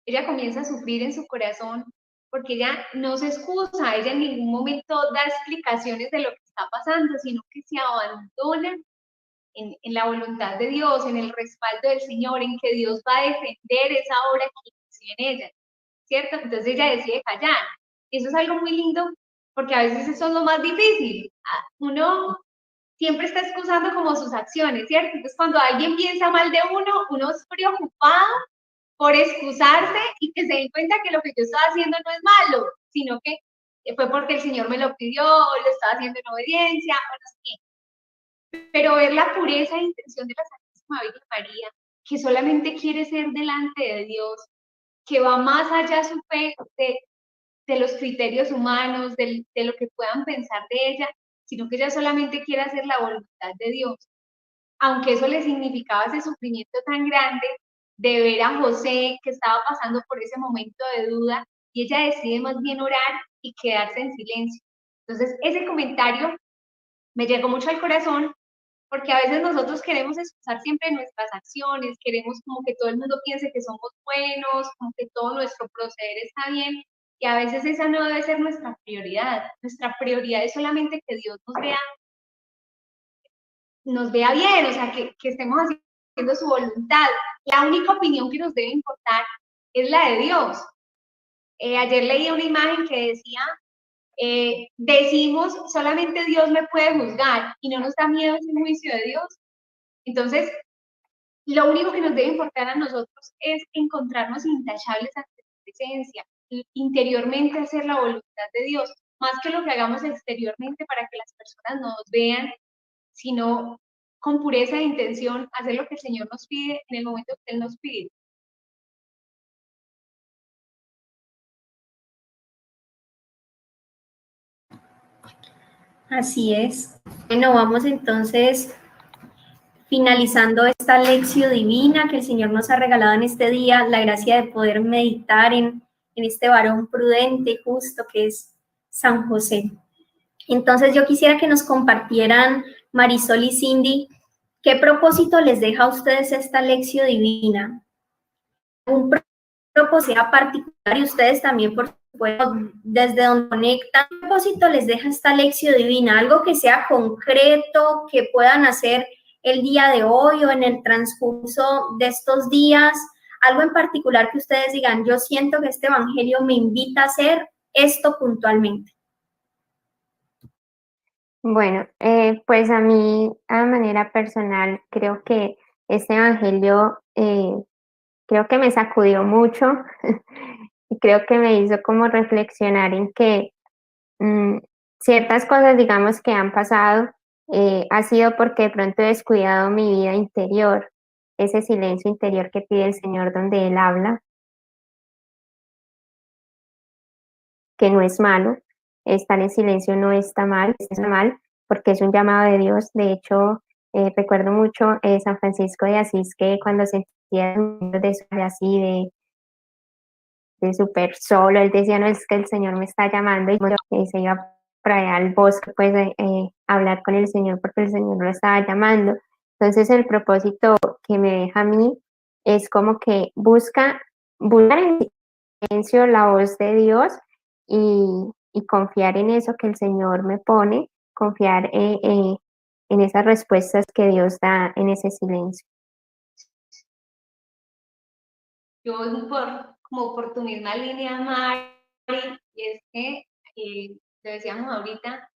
ella comienza a sufrir en su corazón porque ella no se excusa, ella en ningún momento da explicaciones de lo que está pasando, sino que se abandona en la voluntad de Dios, en el respaldo del Señor, en que Dios va a defender esa obra que inició en ella, ¿cierto? Entonces ella decide callar. Y eso es algo muy lindo, porque a veces eso es lo más difícil. Uno siempre está excusando como sus acciones, ¿cierto? Entonces cuando alguien piensa mal de uno es preocupado por excusarse y que se den cuenta que lo que yo estaba haciendo no es malo, sino que fue porque el Señor me lo pidió, lo estaba haciendo en obediencia, o no sé qué. Pero ver la pureza e intención de la Santísima Virgen María, que solamente quiere ser delante de Dios, que va más allá su fe de los criterios humanos, de lo que puedan pensar de ella, sino que ella solamente quiere hacer la voluntad de Dios. Aunque eso le significaba ese sufrimiento tan grande de ver a José que estaba pasando por ese momento de duda, y ella decide más bien orar y quedarse en silencio. Entonces, ese comentario me llegó mucho al corazón, porque a veces nosotros queremos excusar siempre nuestras acciones, queremos como que todo el mundo piense que somos buenos, como que todo nuestro proceder está bien, y a veces esa no debe ser nuestra prioridad. Nuestra prioridad es solamente que Dios nos vea bien, o sea, que estemos haciendo su voluntad. La única opinión que nos debe importar es la de Dios. Ayer leí una imagen que decía, decimos, solamente Dios me puede juzgar, y no nos da miedo ese juicio de Dios. Entonces, lo único que nos debe importar a nosotros es encontrarnos intachables ante su presencia, interiormente hacer la voluntad de Dios, más que lo que hagamos exteriormente para que las personas nos vean, sino con pureza de intención hacer lo que el Señor nos pide en el momento que Él nos pide. Así es. Bueno, vamos entonces finalizando esta lección divina que el Señor nos ha regalado en este día, la gracia de poder meditar en este varón prudente y justo que es San José. Entonces yo quisiera que nos compartieran, Marisol y Cindy, ¿qué propósito les deja a ustedes esta lección divina? ¿Un propósito particular? Y ustedes también, por supuesto, desde donde conectan, ¿qué propósito les deja esta lección divina? Algo que sea concreto, que puedan hacer el día de hoy o en el transcurso de estos días, algo en particular que ustedes digan, yo siento que este evangelio me invita a hacer esto puntualmente. Bueno, pues a mí, a manera personal, creo que este evangelio creo que me sacudió mucho y creo que me hizo como reflexionar en que ciertas cosas, digamos, que han pasado, ha sido porque de pronto he descuidado mi vida interior, ese silencio interior que pide el Señor donde Él habla, que no es malo, estar en silencio no está mal, porque es un llamado de Dios. De hecho, recuerdo mucho San Francisco de Asís, que cuando sentía así de súper solo, él decía, no, es que el Señor me está llamando, y se iba para allá al bosque, pues, a hablar con el Señor, porque el Señor lo estaba llamando. Entonces el propósito que me deja a mí es como que buscar en silencio la voz de Dios y confiar en eso que el Señor me pone, confiar en esas respuestas que Dios da en ese silencio. Yo voy como por tu misma línea, Mari, y es que, te decíamos ahorita,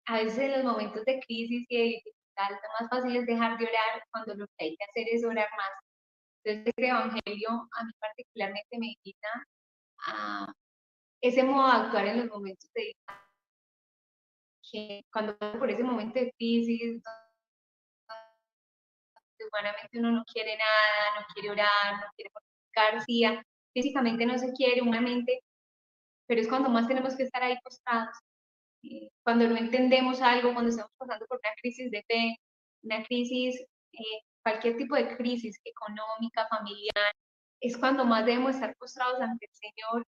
a veces en los momentos de crisis y de dificultad, lo más fácil es dejar de orar cuando lo que hay que hacer es orar más. Entonces, este evangelio a mí particularmente me invita a ese modo de actuar en los momentos de dificultad, que cuando paso por ese momento de crisis, humanamente uno no quiere nada, no quiere orar, no quiere mortificar, sí, físicamente no se quiere, humanamente, pero es cuando más tenemos que estar ahí postrados. Cuando no entendemos algo, cuando estamos pasando por una crisis de fe, una crisis, cualquier tipo de crisis económica, familiar, es cuando más debemos estar postrados ante el Señor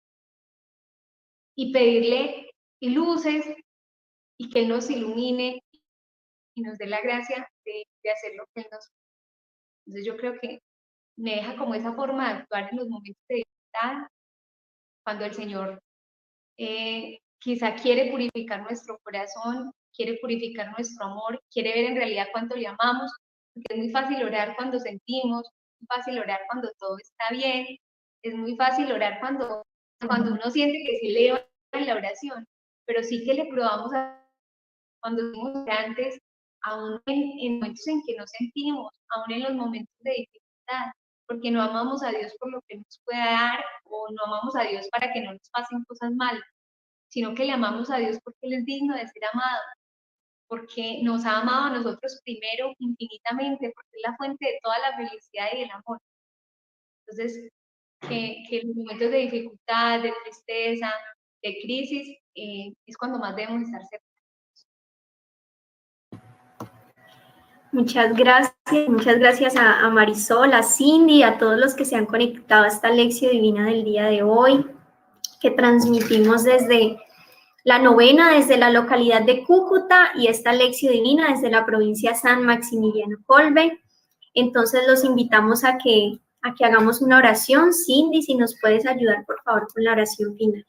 y pedirle luces y que Él nos ilumine y nos dé la gracia de hacer lo que Él nos pide. Entonces yo creo que me deja como esa forma de actuar en los momentos de dificultad, cuando el Señor quizá quiere purificar nuestro corazón, quiere purificar nuestro amor, quiere ver en realidad cuánto le amamos, porque es muy fácil orar cuando sentimos, es muy fácil orar cuando todo está bien, es muy fácil orar cuando uno siente que se eleva en la oración, pero sí que le probamos cuando somos grandes, aún en momentos en que no sentimos, aún en los momentos de dificultad, porque no amamos a Dios por lo que nos pueda dar, o no amamos a Dios para que no nos pasen cosas malas, sino que le amamos a Dios porque Él es digno de ser amado, porque nos ha amado a nosotros primero infinitamente, porque es la fuente de toda la felicidad y el amor. Entonces, que en los momentos de dificultad, de tristeza, de crisis, es cuando más debemos estar cerca. Muchas gracias a Marisol, a Cindy, a todos los que se han conectado a esta lección divina del día de hoy, que transmitimos desde la novena, desde la localidad de Cúcuta, y esta lección divina desde la provincia San Maximiliano Kolbe. Entonces los invitamos a que hagamos una oración. Cindy, si nos puedes ayudar, por favor, con la oración final.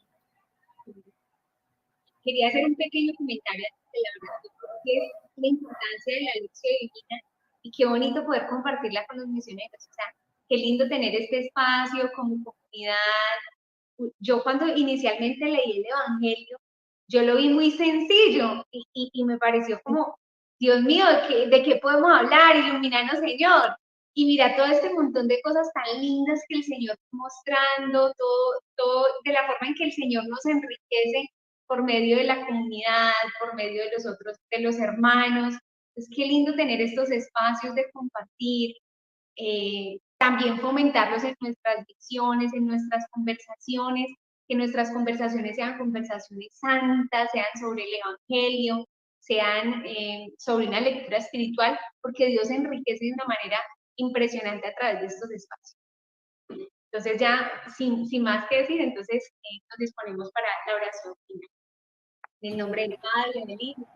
Quería hacer un pequeño comentario de la oración, porque es la importancia de la lección divina y qué bonito poder compartirla con los misioneros. O sea, qué lindo tener este espacio como comunidad. Yo cuando inicialmente leí el Evangelio, yo lo vi muy sencillo y me pareció como, Dios mío, ¿de qué podemos hablar? Iluminanos, Señor. Y mira todo este montón de cosas tan lindas que el Señor está mostrando, todo de la forma en que el Señor nos enriquece por medio de la comunidad, por medio de los otros, de los hermanos. Es qué lindo tener estos espacios de compartir, también fomentarlos en nuestras visiones, en nuestras conversaciones, que nuestras conversaciones sean conversaciones santas, sean sobre el Evangelio, sean sobre una lectura espiritual, porque Dios enriquece de una manera impresionante a través de estos espacios. Entonces ya, sin más que decir, entonces nos disponemos para la oración final. En el nombre del Padre, del Hijo,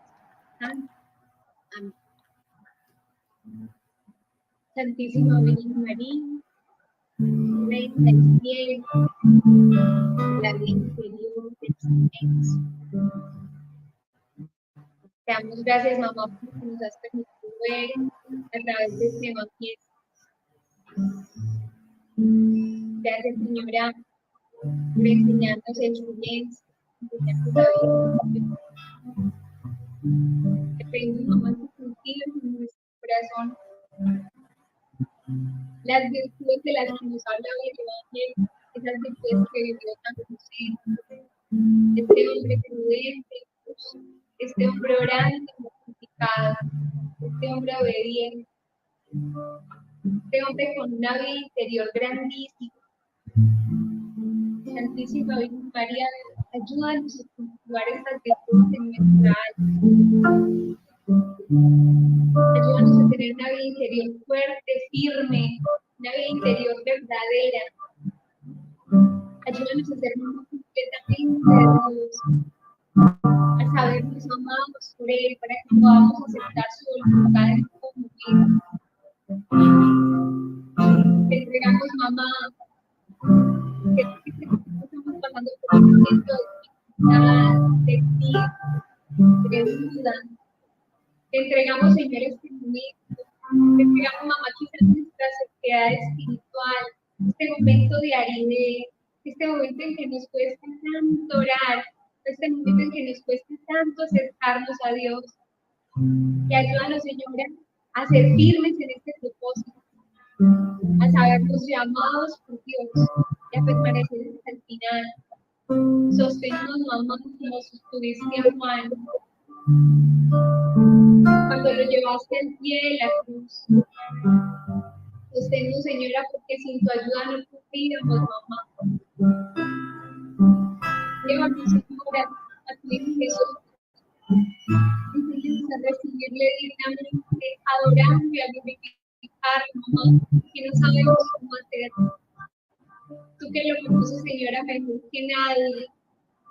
Santo. Amén. Santísima Virgen María, Reina del cielo, la vida interior de los te damos gracias, mamá, porque nos has permitido ver a través de este evangelio. Gracias, Señora, por enseñarnos el silencio, enseñarnos la vida. Te pedimos, mamá, que cultives en nuestro corazón las virtudes de las que nos habla hoy el Evangelio, esas virtudes que vivió San José, este hombre prudente, este hombre orante, mortificado, este hombre obediente, este hombre con una vida interior grandísima. Santísima Virgen María, ayúdanos a cultivar estas virtudes en nuestra alma. Ayúdanos a tener una vida interior fuerte, firme, una vida interior verdadera. Ayúdanos a ser completamente de Dios, a sabernos amados por Él, para que podamos aceptar su voluntad en todo momento. Te entregamos, mamá, que estamos pasando por un momento de duda. Te entregamos, Señor, este momento. Te entregamos, mamá, quizás nuestra sequedad espiritual, este momento de aridez, este momento en que nos cuesta tanto orar, este momento en que nos cuesta tanto acercarnos a Dios. Y ayúdanos, Señora, a ser firmes en este propósito, a sabernos llamados por Dios y a permanecer hasta el final. Sosténnos, mamá, como sostuviste a Juan cuando lo llevaste al pie de la cruz. Sosténnos, Señora, porque sin tu ayuda no podríamos, mamá. Llévanos, Señora, a tu Hijo Jesús. Enséñanos a recibirle dignamente, adorando y a glorificar, mamá, que no sabemos cómo hacer. Tú que lo conoces, Señora, mejor que nadie,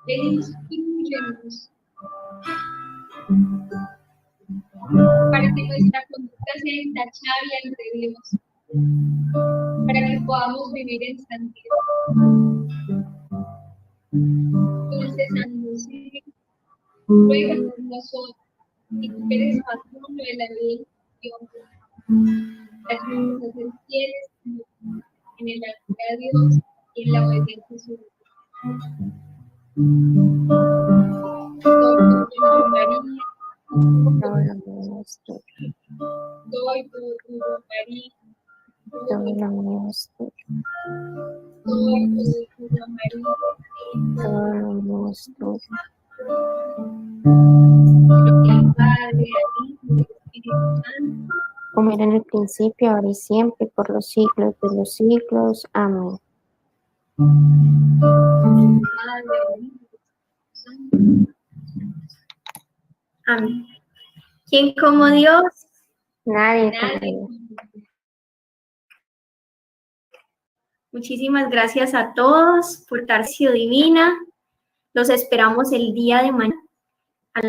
ven, instrúyenos para que nuestra conducta sea intachable ante Dios, para que podamos vivir en santidad. Dulce San José, ruega por nosotros, y tú que eres patrono de la religión, ayúdanos a ser fieles en el amor a Dios y en la obediencia a su María, doy por María, como era en el principio, ahora y siempre, por los siglos de los siglos. Amén. Amén. ¿Quién como Dios? Nadie como Dios. Muchísimas gracias a todos por Tarcio Divina. Los esperamos el día de mañana a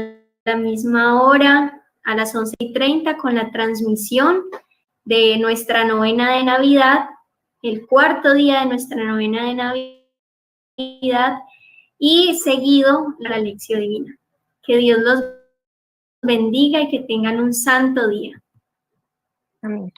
la misma hora, a las 11:30, con la transmisión de nuestra novena de Navidad, el cuarto día de nuestra novena de Navidad, y seguido la lección divina. Que Dios los bendiga y que tengan un santo día. Amén.